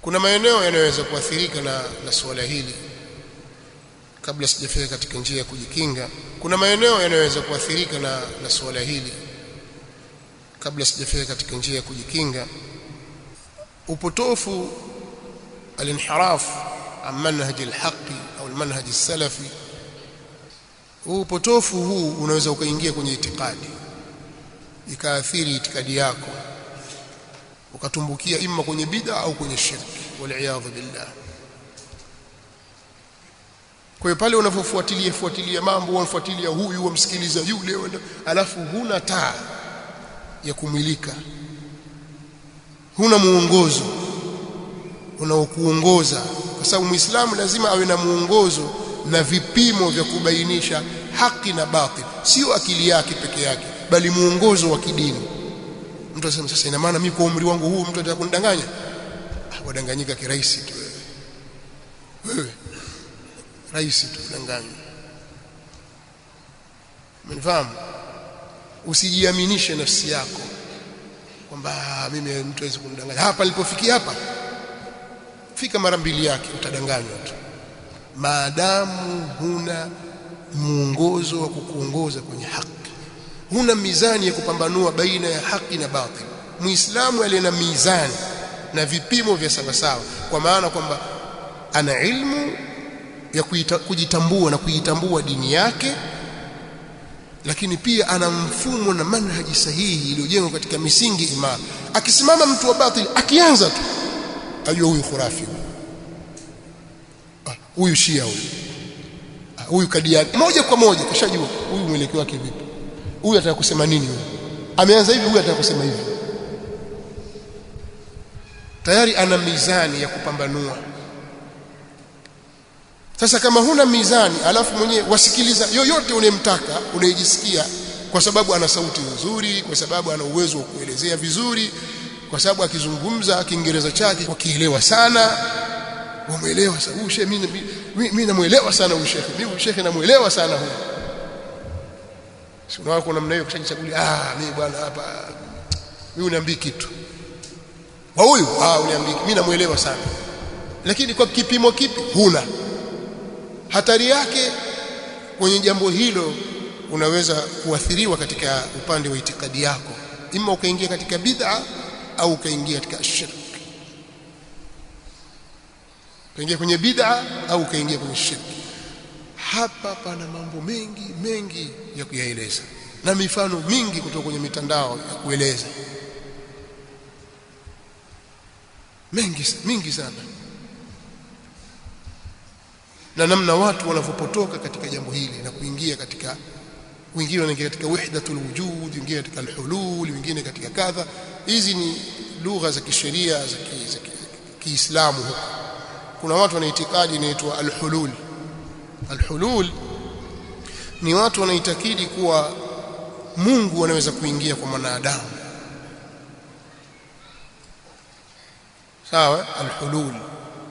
Kuna maeneo yanayoweza kuathirika na swala hili. Kabla sijafika katika njia ya kujikinga, kuna maeneo yanayoweza kuathirika na swala hili. Kabla sijafika katika njia ya kujikinga, upotofu, al-inhiraf an manhaj al-haqi au al-manhaj as-salafi, upotofu huu unaweza ukaingia kwenye itikadi, ikaathiri itikadi yako, ukatumbukia imma kwenye bid'a au kwenye shirki, wal-iyadhu billah. Kwa hiyo pale unapofuatilia mambo, unafuatilia huyu, wamsikiliza yule, alafu huna taa ya kumilika, huna muongozo unaokuongoza, kwa sababu Muislamu lazima awe na muongozo na vipimo vya kubainisha haki na batil, sio akili yake peke yake, bali muongozo wa kidini. Mtu anasema sasa, ina maana mimi kwa umri wangu huu mtu anataka kunidanganya? Wadanganyika kirahisi tu wewe, rahisi tu danganya. Mnifahamu? Usijiaminishe nafsi yako kwamba mimi mtu hawezi kunidanganya. Hapa nilipofikia hapa, fika mara mbili yake utadanganywa tu, maadamu huna muongozo wa kukuongoza kwenye haki. huna mizani ya kupambanua baina ya haki na batil. Muislamu aliye na mizani na vipimo vya sawasawa, kwa maana kwamba ana ilmu ya kujitambua na kuitambua dini yake, lakini pia ana mfumo na manhaji sahihi iliyojengwa katika misingi imara. Akisimama mtu wa batil, akianza tu ajua huyu khurafi, huyu shia, huyu kadiani, moja kwa moja kishajua huyu mwelekeo wake vipi, huyu ataka kusema nini, huyu ameanza hivi, huyu ataka kusema hivi. Tayari ana mizani ya kupambanua. Sasa kama huna mizani, alafu mwenyewe wasikiliza yoyote unemtaka, unayejisikia, kwa sababu ana sauti nzuri, kwa sababu ana uwezo wa kuelezea vizuri, kwa sababu akizungumza Kiingereza chake wakielewa sana, wamuelewa sana huyu shehe. Mimi namuelewa sana huyu shehe, mimi shehe namuelewa sana huyu. Sio wako namna hiyo, kishajichagulia mimi bwana hapa, mimi uniambii kitu wa huyu, uniambii, mimi namuelewa sana. Lakini kwa kipimo kipi? Huna. Hatari yake kwenye jambo hilo, unaweza kuathiriwa katika upande wa itikadi yako, ima ukaingia katika bid'a au ukaingia katika shirk. Ukaingia kwenye bid'a au ukaingia kwenye shirk. Hapa pana mambo mengi ya kuyaeleza na mifano mingi kutoka kwenye mitandao ya kueleza mingi sana, na namna watu wanavyopotoka katika jambo hili na kuingia katika, wengine wanaingia katika wahdatul wujud, wengine katika alhulul, wengine katika kadha. Hizi ni lugha za kisheria za Kiislamu. Huko kuna watu wana itikadi inaitwa alhulul. Alhulul ni watu wanaitakidi kuwa Mungu anaweza kuingia kwa mwanadamu. Sawa? Alhulul,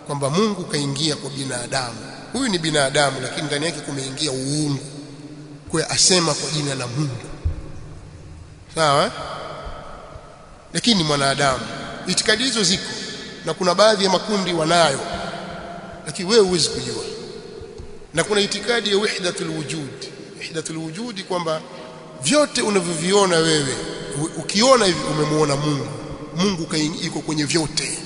kwamba Mungu kaingia kwa binadamu. Huyu ni binadamu, lakini ndani yake kumeingia uungu, kwa asema kwa jina la Mungu. Sawa? Lakini ni mwanadamu. Itikadi hizo ziko na kuna baadhi ya makundi wanayo, lakini wewe huwezi kujua. Na kuna itikadi ya wahdatul wujud. Wahdatul wujud kwamba vyote unavyoviona wewe, ukiona hivi umemuona Mungu. Mungu yuko kwenye vyote.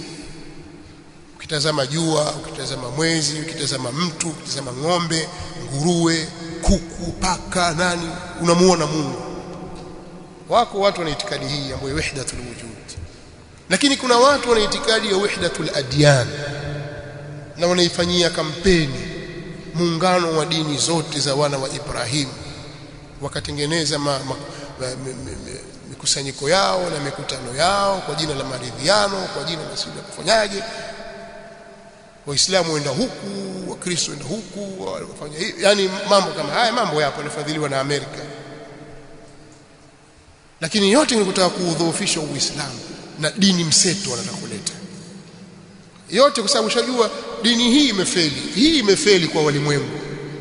Ukitazama jua, ukitazama mwezi, ukitazama mtu, ukitazama ng'ombe, nguruwe, kuku, paka, nani, unamuona Mungu. Wako watu wana itikadi hii ambayo wahdatul wujud. Lakini kuna watu wana itikadi ya wahdatul adyan, na wanaifanyia kampeni muungano wa dini zote za wana wa Ibrahim. Wakatengeneza mikusanyiko yao na mikutano yao kwa jina la maridhiano, kwa jina la sio kufanyaje. Waislamu waenda huku, Wakristo waenda huku, wafanya hivi, yani mambo kama haya. Mambo yapo yanafadhiliwa na Amerika, lakini yote ni kutaka kuudhoofisha Uislamu na dini mseto wanataka kuleta yote, kwa sababu ushajua dini hii imefeli kwa walimwengu.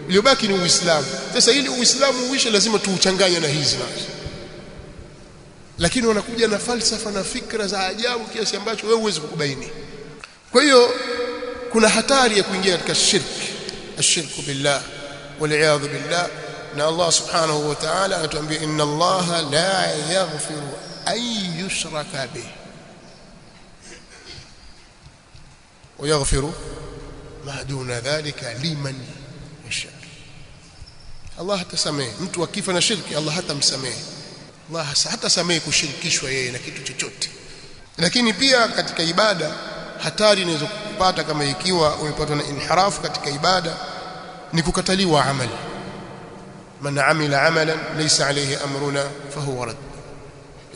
Iliyobaki ni Uislamu. Sasa ili Uislamu uishe, lazima tuuchanganye na hizi nazo. Lakini wanakuja na falsafa na fikra za ajabu kiasi ambacho wewe huwezi kukubaini. Kwa hiyo kuna hatari ya kuingia katika ashirku billah wal billah. Na Allah subhanahu wa ta'ala anatuambia, inna Allaha la yaghfiru an yushraka bih wa yaghfiru ma duna dhalika liman yasha. Allah hatasamehe mtu akifa na shirki, Allah hatamsamehe. Allah hatasamehe kushirikishwa yeye na kitu chochote. Lakini pia katika ibada hatari inaweza kupata, kama ikiwa umepatwa na inhirafu katika ibada, ni kukataliwa amali. Man amila amalan laysa alayhi amruna fahuwa rad.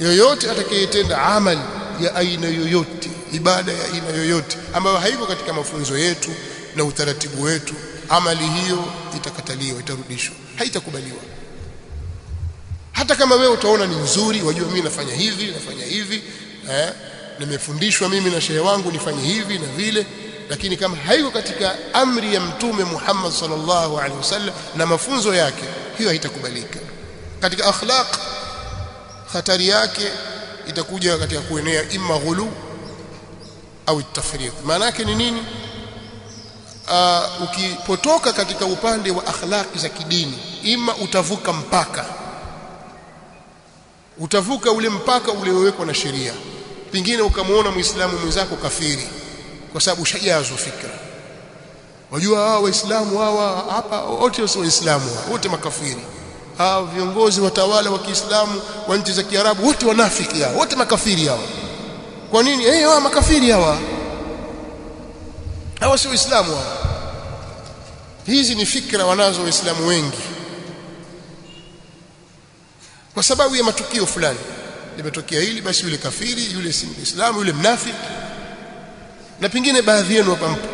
Yoyote atakayetenda amali ya aina yoyote, ibada ya aina yoyote ambayo haiko katika mafunzo yetu na utaratibu wetu, amali hiyo itakataliwa, itarudishwa, haitakubaliwa. Hata kama wewe utaona ni nzuri, wajua mimi nafanya hivi, nimefundishwa mimi na shehe wangu nifanye hivi na vile, lakini kama haiko katika amri ya Mtume Muhammad sallallahu alaihi wasallam na mafunzo yake, hiyo haitakubalika. Katika akhlaq, hatari yake itakuja katika kuenea imma ghulu au tafriq. Maana yake ni nini? Ukipotoka katika upande wa akhlaqi za kidini, ima utavuka mpaka utavuka ule mpaka uliowekwa na sheria. Pengine ukamuona Muislamu mwenzako kafiri kwa sababu ushajazwa fikra. Wajua hawa Waislamu hawa hapa wote sio Waislamu, wote makafiri. Hawa viongozi watawala wa Kiislamu wa nchi za Kiarabu wote wanafiki hao, wote makafiri hao. Kwa nini? Hawa makafiri hawa. Hawa sio Waislamu hawa. Hizi ni fikra wanazo Waislamu wengi. Kwa sababu ya matukio fulani. Limetokea hili basi yule kafiri, yule si Muislamu, yule mnafiki. Na pengine baadhi yenu hapa mpo.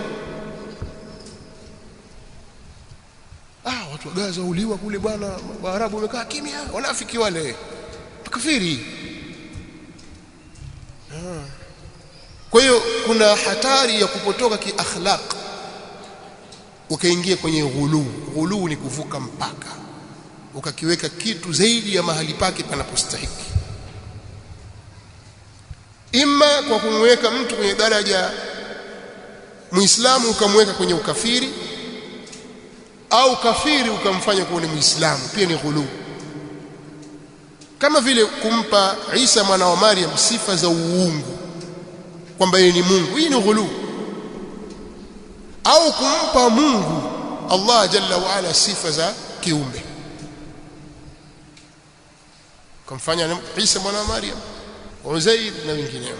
Watu wa Gaza uliwa kule bwana, Waarabu wamekaa kimya, wanafiki wale. Makafiri. Kwa hiyo kuna hatari ya kupotoka kiakhlaq ukaingia kwenye ghulu. Ghulu ni kuvuka mpaka, ukakiweka kitu zaidi ya mahali pake panapostahili, imma kwa kumweka mtu kwenye daraja Muislamu ukamweka kwenye ukafiri, au kafiri ukamfanya kuwa ni Muislamu, pia ni ghulu. Kama vile kumpa Isa mwana wa Maryam sifa za uungu kwamba yeye ni Mungu, hii ni ghulu. Au kumpa Mungu Allah jalla wa ala sifa za kiumbe, kumfanya Isa mwana wa Maryam, Uzair na wengineo.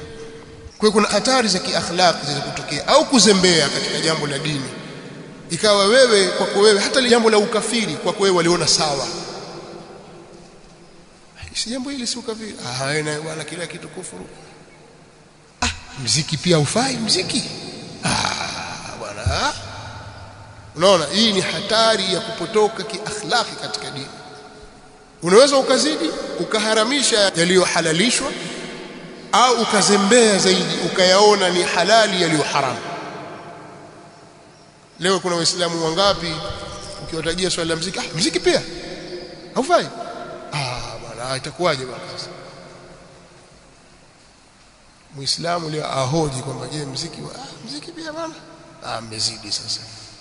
Kwa hiyo kuna hatari za kiakhlaq zinaweza kutokea, au kuzembea katika jambo la dini, ikawa wewe kwako wewe hata jambo la ukafiri kwako wewe waliona sawa. Si jambo hili si ukafiri, haina bwana kila kitu kufuru. Mziki pia ufai mziki, bwana. Unaona, hii ni hatari ya kupotoka kiakhlaqi katika dini. Unaweza ukazidi ukaharamisha yaliyohalalishwa, au ukazembea zaidi ukayaona ni halali yaliyo haramu. Leo kuna Waislamu wangapi ukiwatajia swala la mziki, mziki pia haufai. Bwana itakuwaje bwana? Muislamu leo ahoji kwamba je, mziki mziki pia bwana? Mmezidi sasa.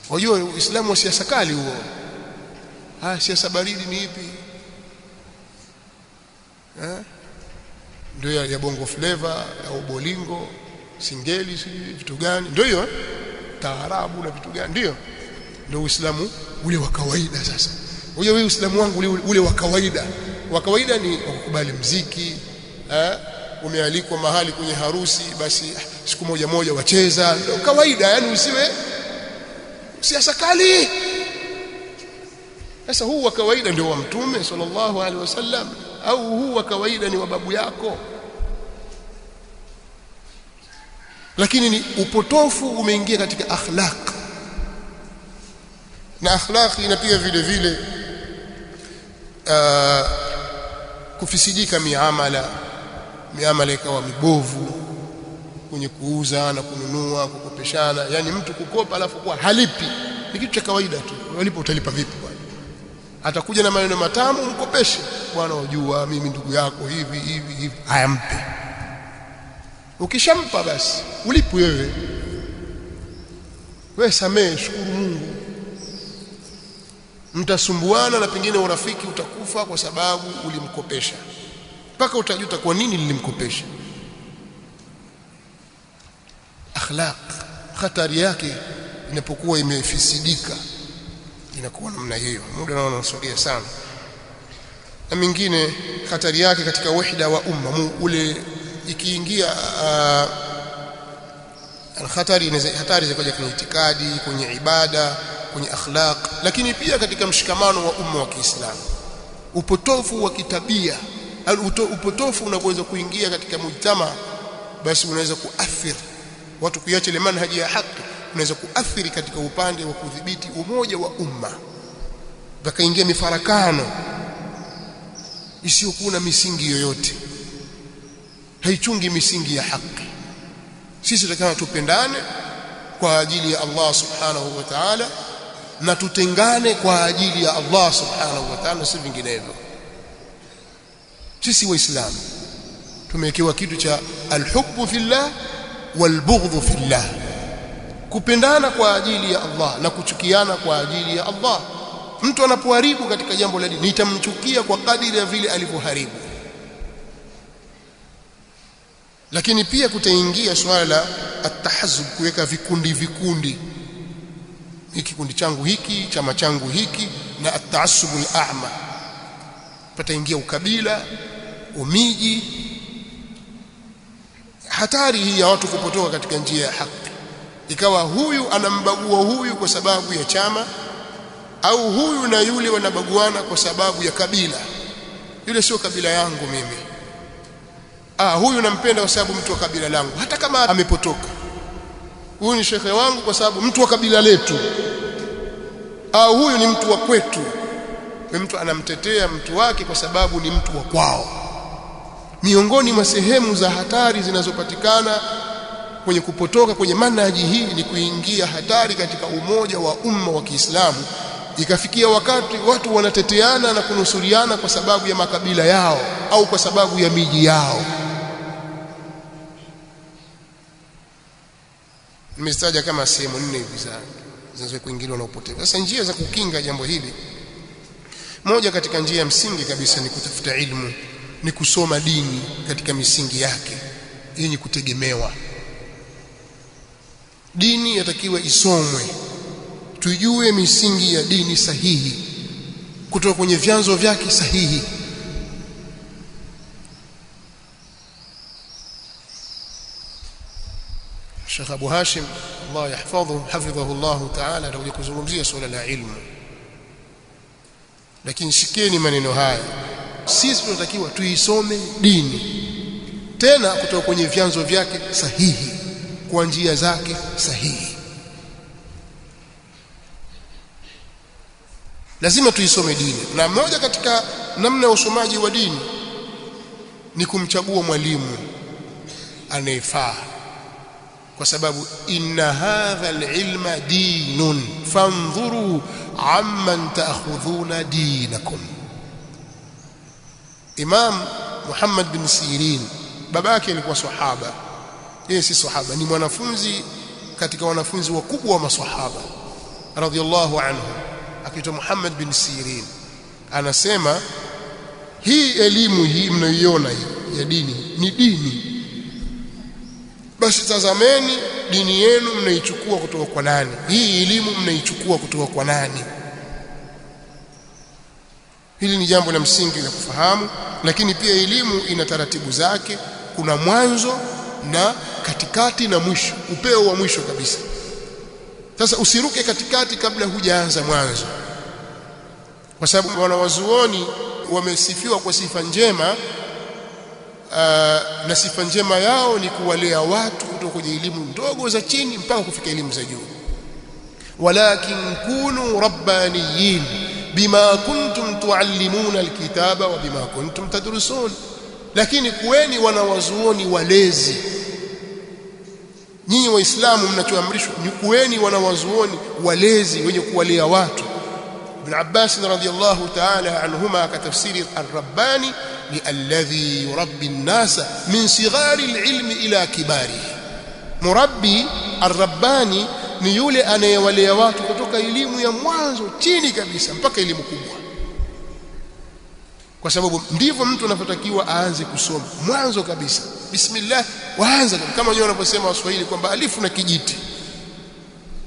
Unajua Uislamu wa siasa kali huo. Siasa baridi ni ipi? Ndio ya bongo flavor au bolingo, singeli, vitu gani? Ndio hiyo taarabu na vitu gani? Ndio Uislamu ule wa kawaida. Sasa unajua wewe Uislamu wangu ule wa kawaida. Wa kawaida ni kukubali mziki, umealikwa mahali kwenye harusi, basi siku moja wacheza, ndio kawaida. Yani usiwe siasa kali. Sasa huu wa kawaida ndio wa Mtume sallallahu alaihi wasallam, au huu wa kawaida ni wa babu yako? Lakini ni upotofu umeingia katika akhlaq, na akhlaqi na pia vile vile kufisidika miamala ikawa mibovu, kwenye kuuza na kununua, kukopeshana. Yani mtu kukopa alafu kwa halipi ni kitu cha kawaida tu. Walipo utalipa vipi bwana? Atakuja na maneno matamu, mkopeshe bwana, wajua mimi ndugu yako hivi. Haya, mpe. Ukishampa basi ulipo wewe samee, shukuru Mungu. Mtasumbuana na pengine urafiki utakufa kwa sababu ulimkopesha, mpaka utajuta kwa nini nilimkopesha. Akhlaq hatari yake inapokuwa imefisidika inakuwa namna hiyo. Muda naona unasogea sana. Na mingine hatari yake katika wahda wa umma ule ikiingia hatari zikaja kwenye itikadi, kwenye ibada, kwenye akhlaq, lakini pia katika mshikamano wa umma wa Kiislamu. Upotofu wa kitabia, upotofu unaweza kuingia katika mujtama, basi unaweza kuathiri watu kuiacha ile manhaji ya haki, unaweza kuathiri katika upande wa kudhibiti umoja wa umma, vakaingia mifarakano isiyokuwa na misingi yoyote, haichungi misingi ya haki. Sisi tunataka tupendane kwa ajili ya Allah subhanahu wa ta'ala, na tutengane kwa ajili ya Allah subhanahu wa ta'ala, si vinginevyo. Sisi Waislamu tumewekewa kitu cha alhubbu fillah walbughdhu fillah, kupendana kwa ajili ya Allah na kuchukiana kwa ajili ya Allah. Mtu anapoharibu katika jambo la dini, nitamchukia kwa kadiri ya vile alivyoharibu. Lakini pia kutaingia swala la at-tahazzub, kuweka vikundi, kikundi changu hiki, chama changu hiki, na at-ta'assubul a'ma. Pataingia ukabila, umiji. Hatari hii ya watu kupotoka katika njia ya haki, ikawa huyu anambagua huyu kwa sababu ya chama, au huyu na yule wanabaguana kwa sababu ya kabila. Yule sio kabila yangu mimi. Huyu nampenda kwa sababu mtu wa kabila langu, hata kama amepotoka. Huyu ni shekhe wangu kwa sababu mtu wa kabila letu. Huyu ni mtu wa kwetu. Mtu anamtetea mtu wake kwa sababu ni mtu wa kwao. Miongoni mwa sehemu za hatari zinazopatikana kwenye kupotoka kwenye manhaji hii ni kuingia hatari katika umoja wa umma wa Kiislamu, ikafikia wakati watu wanateteana na kunusuriana kwa sababu ya makabila yao au kwa sababu ya miji yao. Nimestaja kama sehemu 4 hivi zinaweza kuingiliwa na upotevu. Sasa njia za kukinga jambo hili, moja katika njia ya msingi kabisa ni kutafuta ilmu, ni kusoma dini katika misingi yake yenye kutegemewa. Dini yatakiwa isomwe, tujue misingi ya dini sahihi kutoka kwenye vyanzo vyake sahihi. Sheikh Abu Hashim Allah yahfadhu hafidhahu Allah ta'ala atakuja kuzungumzia swala la ilmu, lakini shikeni maneno haya. Sisi tunatakiwa tuisome dini tena kutoka kwenye vyanzo vyake sahihi, kwa njia zake sahihi. Lazima tuisome dini, na moja katika namna ya usomaji wa dini ni kumchagua mwalimu anayefaa, kwa sababu inna hadha al-ilma dinun fanzuru amman ta'khudhuna dinakum. Imam Muhammad bin Sirin, babake alikuwa sahaba, yeye si sahaba, ni mwanafunzi katika wanafunzi wakubwa wa maswahaba radhiyallahu anhu, akiitwa Muhammad bin Sirin. Anasema hii elimu hii mnayoiona hii ya dini ni dini, basi tazameni dini yenu mnaichukua kutoka kwa nani, hii elimu mnaichukua kutoka kwa nani. Hili ni jambo la msingi la kufahamu. Lakini pia elimu ina taratibu zake, kuna mwanzo na katikati na mwisho, upeo wa mwisho kabisa. Sasa usiruke katikati kabla hujaanza mwanzo, kwa sababu wanawazuoni wamesifiwa kwa sifa njema, na sifa njema yao ni kuwalea watu kutoka kwenye elimu ndogo za chini mpaka kufika elimu za juu. Walakin kunu rabbaniyin bima kuntum tuallimuna alkitaba wa bima kuntum tadrusun, lakini kuweni wanawazuoni walezi. Nyinyi waislamu mnachoamrishwa ni kuweni wanawazuoni walezi wenye kuwalea watu. Ibn Abbas radhiyallahu ta'ala anhuma katafsiri ar-rabbani ni alladhi yurabbi an-nasa min sighari al-ilmi ila kibarihi. Murabbi ar-rabbani ni yule anayewalea watu kutoka elimu ya mwanzo chini kabisa mpaka elimu kubwa, kwa sababu ndivyo mtu anapotakiwa aanze kusoma mwanzo kabisa. Bismillah, waanza kama wenyewe wanaposema Waswahili kwamba alifu na kijiti,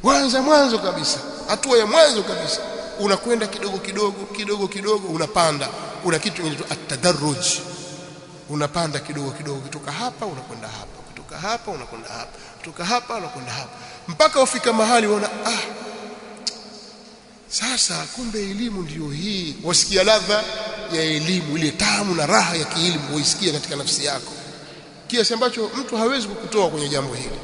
waanza mwanzo kabisa, hatua ya mwanzo kabisa. Unakwenda kidogo kidogo unapanda. Una kitu kinaitwa at-tadarruj, unapanda kidogo kutoka hapa unakwenda hapa, kutoka hapa unakwenda hapa, kutoka hapa unakwenda hapa, mpaka ufika mahali unaona sasa kumbe elimu ndiyo hii. Wasikia ladha ya elimu, ile tamu na raha ya kielimu uisikia katika nafsi yako, kiasi ambacho mtu hawezi kukutoa kwenye jambo hili.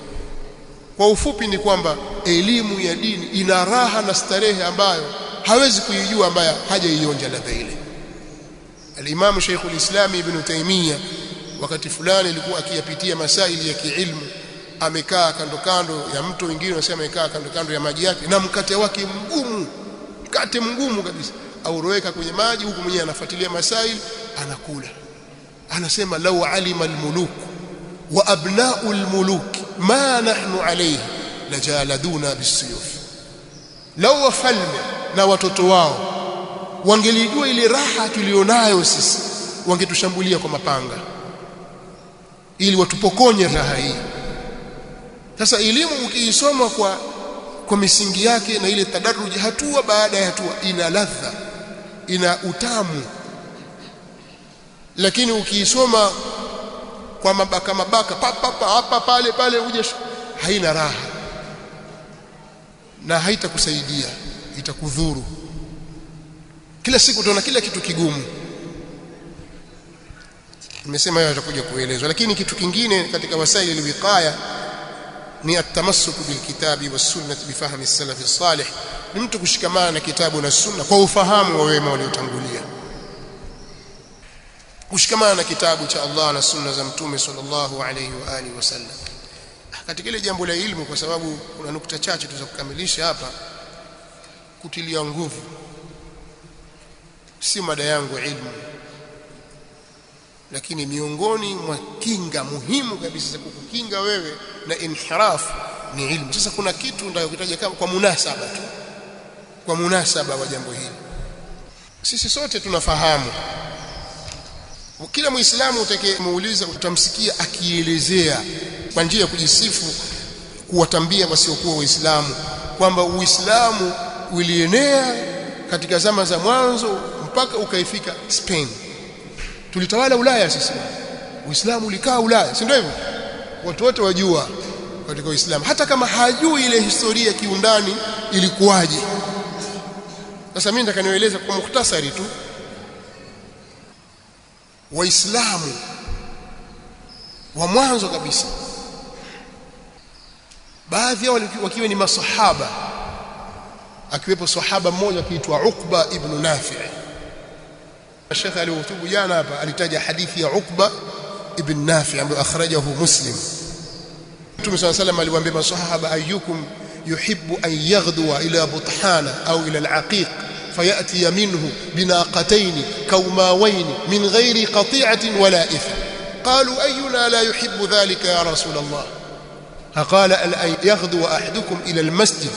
Kwa ufupi ni kwamba elimu ya dini ina raha na starehe ambayo hawezi kuijua ambaye hajaionja ladha ile. Al-Imam Sheikh al-Islam Ibn Taymiyyah wakati fulani alikuwa akiyapitia masaili ya kiilmu, amekaa kando ya mto, wengine wanasema amekaa kando ya maji yake, na mkate wake mgumu, mkate mgumu kabisa, auroweka kwenye maji, huku mwenyewe anafuatilia masaili, anakula. Anasema law alima al-muluk wa abna'u al-muluk ma nahnu alayhi lajaladuna bisuyuf. Law wafalme na watoto wao wangelijua ile raha tulionayo sisi, wangetushambulia kwa mapanga. ili watupokonye raha hii. Sasa elimu ukiisoma kwa misingi yake na ile tadaruji hatua baada ya hatua, ina ladha, ina utamu. Lakini ukiisoma kwa mabaka hapa pale uje, haina raha na haitakusaidia, itakudhuru. Kila siku utaona kila kitu kigumu. Nimesema hayo atakuja kuelezwa. Lakini kitu kingine katika wasaili alwiqaya ni atamassuku bilkitabi wassunnati bifahmi as-salaf as-salih, ni mtu kushikamana na kitabu na sunna kwa ufahamu wa wema waliotangulia, kushikamana na kitabu cha Allah na sunna za mtume sallallahu alayhi wa alihi wasallam katika ile jambo la ilmu, kwa sababu kuna nukta chache tuweza kukamilisha hapa, kutilia nguvu. Si mada yangu ilmu, lakini miongoni mwa kinga muhimu kabisa za kukukinga wewe na inhirafu ni ilmu. Sasa kuna kitu ndio kitaja kama kwa munasaba tu, kwa munasaba wa jambo hili. Sisi sote tunafahamu, kila Muislamu utakayemuuliza utamsikia akielezea kwa njia ya kujisifu, kuwatambia wasiokuwa Waislamu kwamba Uislamu ulienea katika zama za mwanzo mpaka ukaifika Spain. Tulitawala Ulaya sisi, Uislamu ulikaa Ulaya, si ndio hivyo? Watu wote wajua katika Uislamu, hata kama hajui ile historia kiundani ilikuwaje. Sasa mimi nataka nieleze kwa mukhtasari tu. Waislamu wa mwanzo kabisa, baadhi yao wakiwa ni masahaba, akiwepo sahaba mmoja akiitwa Uqba ibn Nafi'. Sheikh alihutubu jana hapa alitaja hadithi ya Uqba ibn Nafi' ambayo akhrajahu Muslim. Mtume صلى الله عليه وسلم aliwaambia masahaba, ayyukum yuhibbu an yaghduwa ila buthana au ila al-aqiq fayati minhu binaqatayn kawmawayn min ghairi qati'atin wala ithm. قالوا أينا لا يحب ذلك يا رسول الله؟ فقال أن يغدو أحدكم إلى المسجد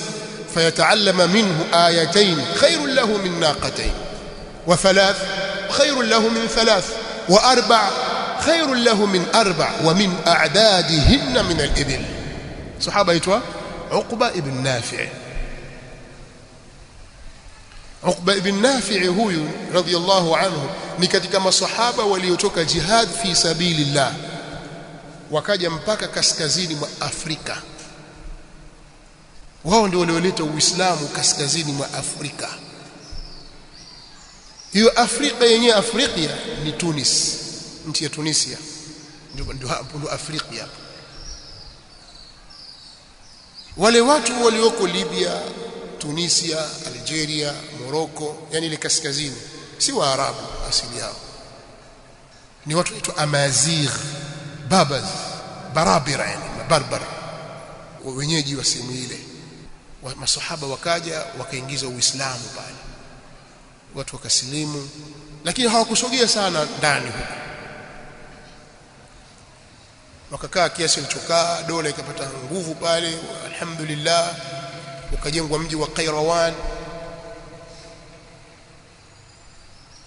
فيتعلم منه آيتين خير له من ناقتين، وثلاث خير له من ثلاث، وأربع خير له من أربع، ومن أعدادهن من الإبل. صحابة يتوى عقبة ابن نافع. عقبة ابن نافع هو رضي الله عنه ni katika masahaba waliotoka jihad fi sabilillah, wakaja mpaka kaskazini mwa Afrika. Wao ndio walioleta Uislamu kaskazini mwa Afrika. Hiyo Afrika yenyewe, Afrika ni Tunis, nchi ya Tunisia ndio hapo Afrika hapo. Wale watu walioko Libya, Tunisia, Algeria, Morocco, yani ile kaskazini, si Waarabu asili yao, ni watu wetu Amazigh, Babaz, Barabira, yani mabarbar, wenyeji wa sehemu ile. Masahaba wakaja wakaingiza Uislamu pale, watu wakasilimu, lakini hawakusogea sana ndani huko. Wakakaa kiasi kilichokaa, dola ikapata nguvu pale, alhamdulillah. Ukajengwa mji wa Qayrawan.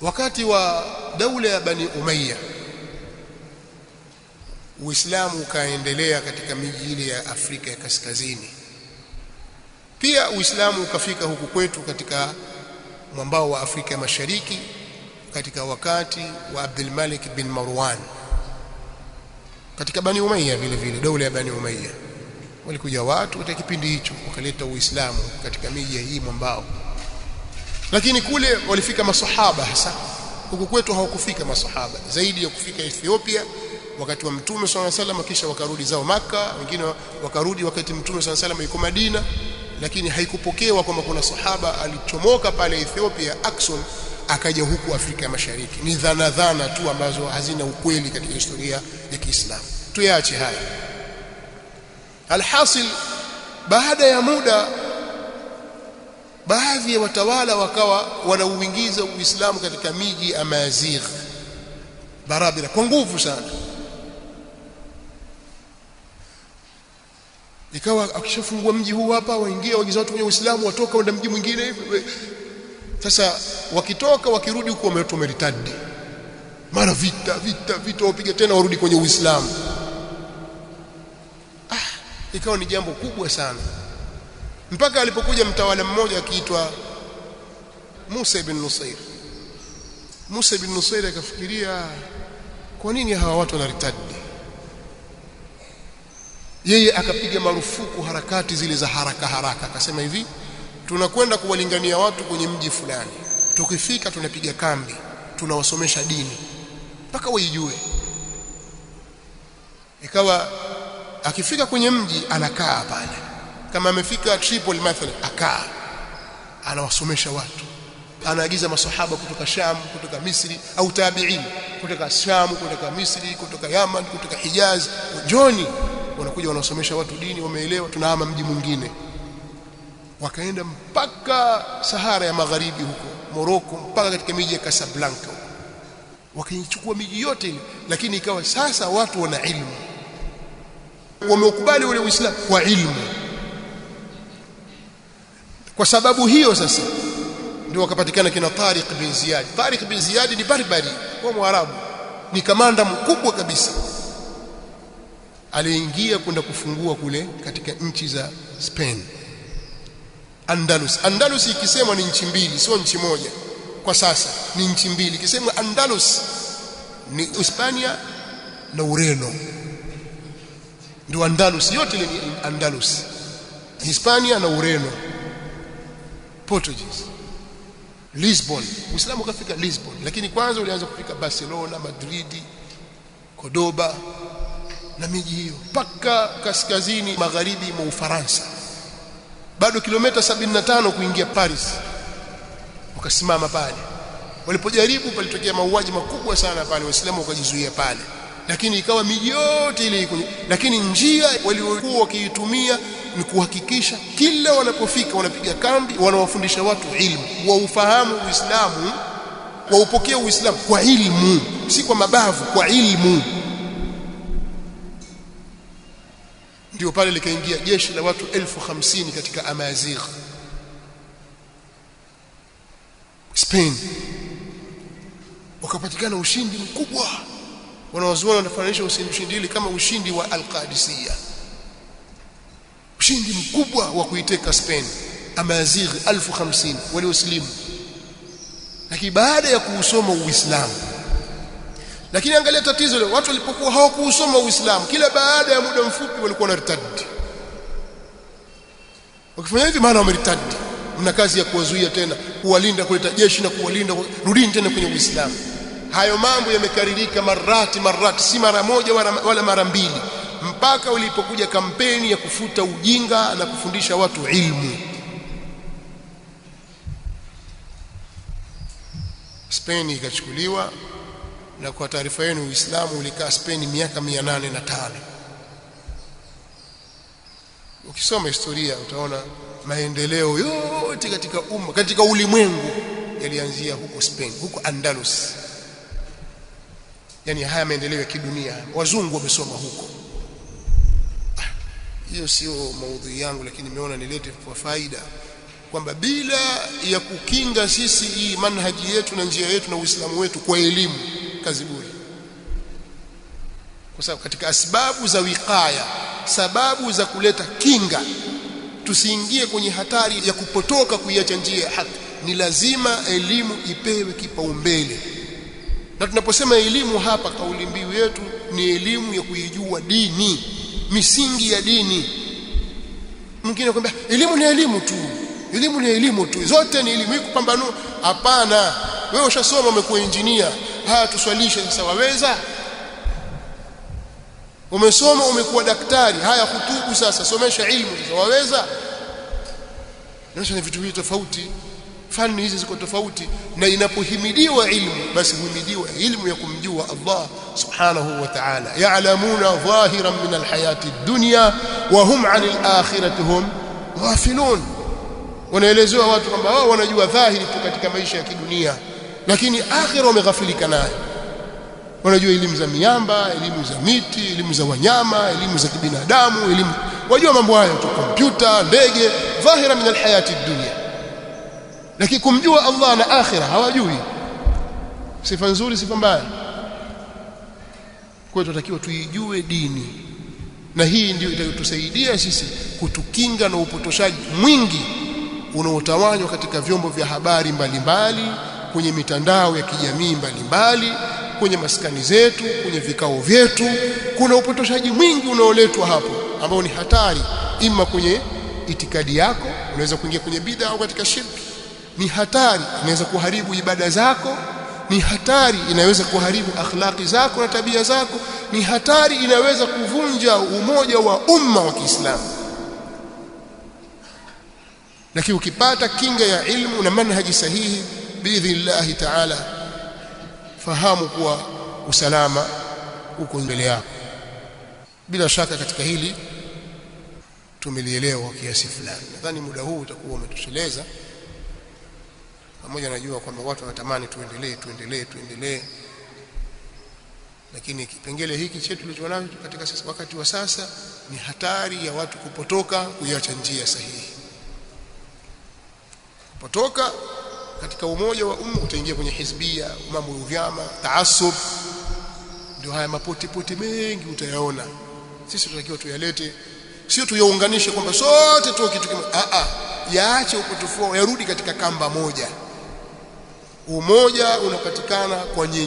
Wakati wa daula ya Bani Umayya, Uislamu ukaendelea katika miji ile ya Afrika ya kaskazini. Pia Uislamu ukafika huku kwetu katika mwambao wa Afrika ya Mashariki katika wakati wa Abdul Malik bin Marwan. Katika Bani Umayya vile vile, daula ya Bani Umayya, walikuja watu katika kipindi hicho wakaleta Uislamu katika miji hii mwambao. Lakini kule walifika masahaba, hasa huku kwetu hawakufika masahaba, zaidi ya kufika Ethiopia wakati wa Mtume SAW alaihi wasallam, kisha wakarudi zao Maka, wengine wakarudi wakati Mtume SAW alaihi wasallam yuko Madina. Lakini haikupokewa kwamba kuna sahaba alichomoka pale Ethiopia Aksum akaja huku Afrika ya Mashariki. Ni dhana tu ambazo hazina ukweli katika historia ya Kiislamu. Tuache haya. Alhasil, baada ya muda baadhi ya watawala wakawa wanauingiza Uislamu katika miji ya Amazigh, Barabara, kwa nguvu sana. Ikawa akishafungua mji huu hapa, waingia wagiza watu kwenye Uislamu, watoka wenda mji mwingine hivi. Sasa wakitoka wakirudi huko wameritadi, mara vita wapiga tena warudi kwenye Uislamu. ikawa ni jambo kubwa sana, mpaka alipokuja mtawala mmoja akiitwa Musa ibn Nusair. Musa ibn Nusair akafikiria, kwa nini hawa watu wanaritadi? Yeye akapiga marufuku harakati zile za haraka haraka, akasema hivi, tunakwenda kuwalingania watu kwenye mji fulani, tukifika tunapiga kambi, tunawasomesha dini mpaka waijue. Ikawa akifika kwenye mji anakaa pale, kama amefika Tripoli mathalan, akaa anawasomesha watu, anaagiza masahaba kutoka Sham, kutoka Misri, au tabi'in kutoka Sham, kutoka Misri, kutoka Yaman, kutoka Hijaz, Joni, wanakuja wanasomesha watu dini, wameelewa, tunahama mji mwingine. Wakaenda mpaka Sahara ya Magharibi huko Morocco, mpaka katika miji ya Casablanca, wakaichukua miji yote ile. Lakini ikawa sasa watu wana ilmu, wameukubali ule Uislamu kwa ilmu. Kwa sababu hiyo sasa ndio wakapatikana kina Tariq bin Ziyad. Tariq bin Ziyad ni barbari, kwa Mwarabu, ni kamanda mkubwa kabisa. Aliingia kwenda kufungua kule katika nchi za Spain, Andalus. Andalus ikisemwa ni nchi mbili, sio nchi moja. Kwa sasa ni nchi mbili. Ikisemwa Andalus ni Hispania na Ureno, ndio Andalus yote ile ni Andalus, Hispania na Ureno, Portuguese. Lisbon, Uislamu ukafika Lisbon, lakini kwanza ulianza kufika Barcelona, Madrid, Cordoba na miji hiyo, mpaka kaskazini magharibi mwa Ufaransa, bado kilomita 75 kuingia Paris. Wakasimama pale, walipojaribu palitokea mauaji makubwa sana pale, Waislamu wakajizuia pale, lakini ikawa miji yote ile iko. Lakini njia waliokuwa wakiitumia ni kuhakikisha kila wanapofika wanapiga kambi, wanawafundisha watu ilmu, waufahamu Uislamu, waupokee Uislamu kwa ilmu, si kwa mabavu, kwa ilmu. Ndio pale likaingia jeshi la watu 50,000 katika Amazigh, Spain. Wakapatikana ushindi mkubwa. Wanawazuoni wanafananisha ushindi ile kama ushindi wa Al-Qadisiyya, ushindi mkubwa wa kuiteka Spain. Amazigh 50,000 walioslimu, lakini baada ya kuusoma Uislamu. Lakini angalia tatizo leo, watu walipokuwa hawakuusoma Uislamu, kila baada ya muda mfupi walikuwa wanaritadi. Wakifanya hivi maana wameritadi. Mna kazi ya kuwazuia tena, kuwalinda, kuleta jeshi na kuwalinda, rudini tena kwenye Uislamu. Hayo mambo yamekaririka marati, si mara moja wala mara mbili, mpaka ulipokuja kampeni ya kufuta ujinga na kufundisha watu ilmu. Spain ikachukuliwa, na kwa taarifa yenu Uislamu ulikaa Spain miaka 805. Ukisoma historia utaona maendeleo yote katika umma, katika ulimwengu, yalianzia huko Spain, huko Andalus. Yani haya maendeleo ya kidunia wazungu wamesoma huko. Hiyo sio maudhui yangu, lakini nimeona nilete kwa faida kwamba bila ya kukinga sisi hii manhaji yetu na njia yetu na Uislamu wetu kwa elimu, kazi bure. Kwa sababu katika asbabu za wiqaya, sababu za kuleta kinga, tusiingie kwenye hatari ya kupotoka kuiacha njia ya haki, ni lazima elimu ipewe kipaumbele. Na tunaposema elimu hapa, kauli mbiu yetu ni elimu ya kuijua dini, misingi ya dini. Mwingine anakuambia elimu ni elimu tu, elimu ni elimu tu, zote ni elimu, kupambanua. Hapana, wewe ushasoma, umekuwa engineer, haya tuswalishe sasa, waweza? Umesoma, umekuwa daktari, haya hutubu sasa, somesha ilmu sasa, waweza? Ni vitu viwili tofauti, fani hizi ziko tofauti. Na inapohimidiwa ilmu, basi huhimidiwa ilmu ya kumjua Allah subhanahu wa ta'ala. Ya'lamuna dhahiran min alhayati ad-dunya wa hum 'anil akhirati hum ghafilun. Wanaelezewa watu kwamba wao wanajua dhahiri tu katika maisha ya kidunia, lakini akhira wameghafilika nayo. Wanajua elimu za miamba, elimu za miti, elimu za wanyama, elimu za kibinadamu, elimu, wajua mambo hayo tu, kompyuta, ndege, dhahira min alhayati ad-dunya. Lakini kumjua Allah na akhira hawajui. Sifa nzuri, sifa mbaya. Kwa hiyo tunatakiwa tuijue dini, na hii ndio itatusaidia sisi kutukinga na upotoshaji mwingi unaotawanywa katika vyombo vya habari mbalimbali, kwenye mitandao ya kijamii mbalimbali, kwenye maskani zetu, kwenye vikao vyetu. Kuna upotoshaji mwingi unaoletwa hapo ambao ni hatari, ima kwenye itikadi yako, unaweza kuingia kwenye bid'a au katika shirki. Ni hatari, inaweza kuharibu ibada zako. Ni hatari, inaweza kuharibu akhlaqi zako na tabia zako. Ni hatari, inaweza kuvunja umoja wa umma wa Kiislamu. Lakini ukipata kinga ya ilmu na manhaji sahihi biidhnillah ta'ala, fahamu kuwa usalama uko mbele yako. Bila shaka katika hili tumelielewa kiasi fulani. Nadhani muda huu utakuwa umetosheleza, pamoja najua kwamba watu wanatamani tuendelee, lakini kipengele hiki chetu tulichonacho katika wakati wa sasa ni hatari ya watu kupotoka, kuiacha njia sahihi. Kupotoka katika umoja wa umma, utaingia kwenye hizbia, mambo ya vyama, taasub, ndio haya mapoti mengi utayaona. Sisi tunatakiwa tuyalete, sio tuyaunganishe kwamba sote tu kitu kimoja. Yaache upotofu, yarudi katika kamba moja. Umoja unapatikana kwenye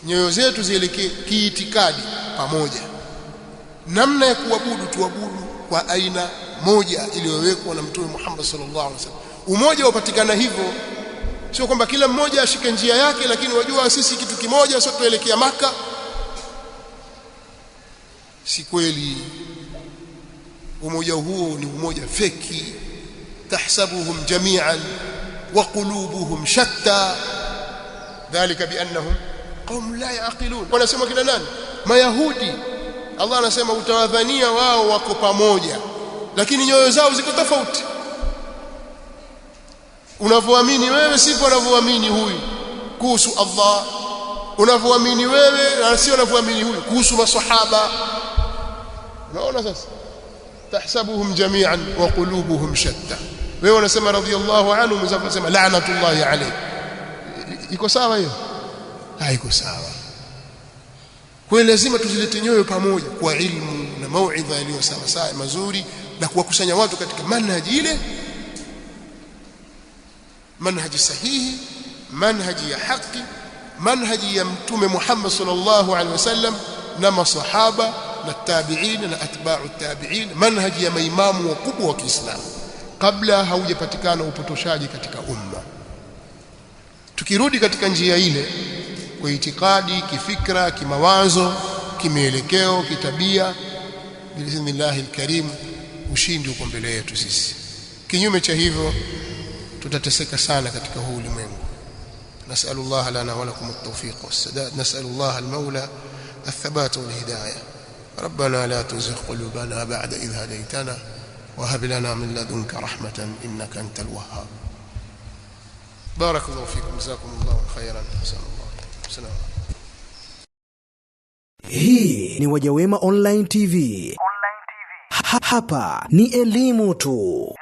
nyoyo zetu zielekee kiitikadi pamoja. Namna ya kuabudu, tuabudu kwa aina moja iliyowekwa na Mtume Muhammad sallallahu alaihi wasallam. Umoja upatikana hivyo, sio kwamba kila mmoja ashike njia yake, lakini wajua sisi kitu kimoja, sote tuelekea Maka. Si kweli. Umoja huo ni umoja feki. Tahsabuhum jami'an wa qulubuhum shatta, dhalika biannahum qaum la yaqilun. Wanasema kina nani? Mayahudi. Allah anasema utawadhania wao wako pamoja, lakini nyoyo zao ziko tofauti. Unavyoamini wewe sivyo unavyoamini huyu kuhusu Allah. Unavyoamini wewe na sio unavyoamini huyu kuhusu maswahaba. Unaona sasa? Tahsabuhum jami'an wa qulubuhum shatta. Wewe unasema radhiyallahu anhu, mzee anasema la'natullahi alayhi. Iko sawa hiyo? Haiko sawa. Kwa hiyo lazima tuzilete nyoyo pamoja kwa ilmu na mauidha iliyo sawa mazuri, na kuwakusanya watu katika manhaji ile, manhaji sahihi, manhaji ya haki, manhaji ya Mtume Muhammad sallallahu alaihi wasallam na masahaba na tabi'in na atba'u tabi'in, manhaji ya maimamu wakubwa wa Kiislamu, kabla haujapatikana upotoshaji katika umma. Tukirudi katika njia ile kwa itikadi, kifikra, kimawazo, kimeelekeo, kitabia, biidhnillahil karim, ushindi uko mbele yetu sisi. Kinyume cha hivyo tutateseka sana katika huu ulimwengu. Nas'alullah lana wa lakum at-tawfiq was-sadad. Nas'alullah al-mawla الثبات والهداية. ربنا لا تزغ قلوبنا بعد إذ هديتنا وهب لنا من لدنك رحمة إنك أنت الوهاب. بارك الله فيكم، جزاكم الله خيرا. السلام عليكم. Hii ni Wajawema Online TV. Hapa ni elimu tu.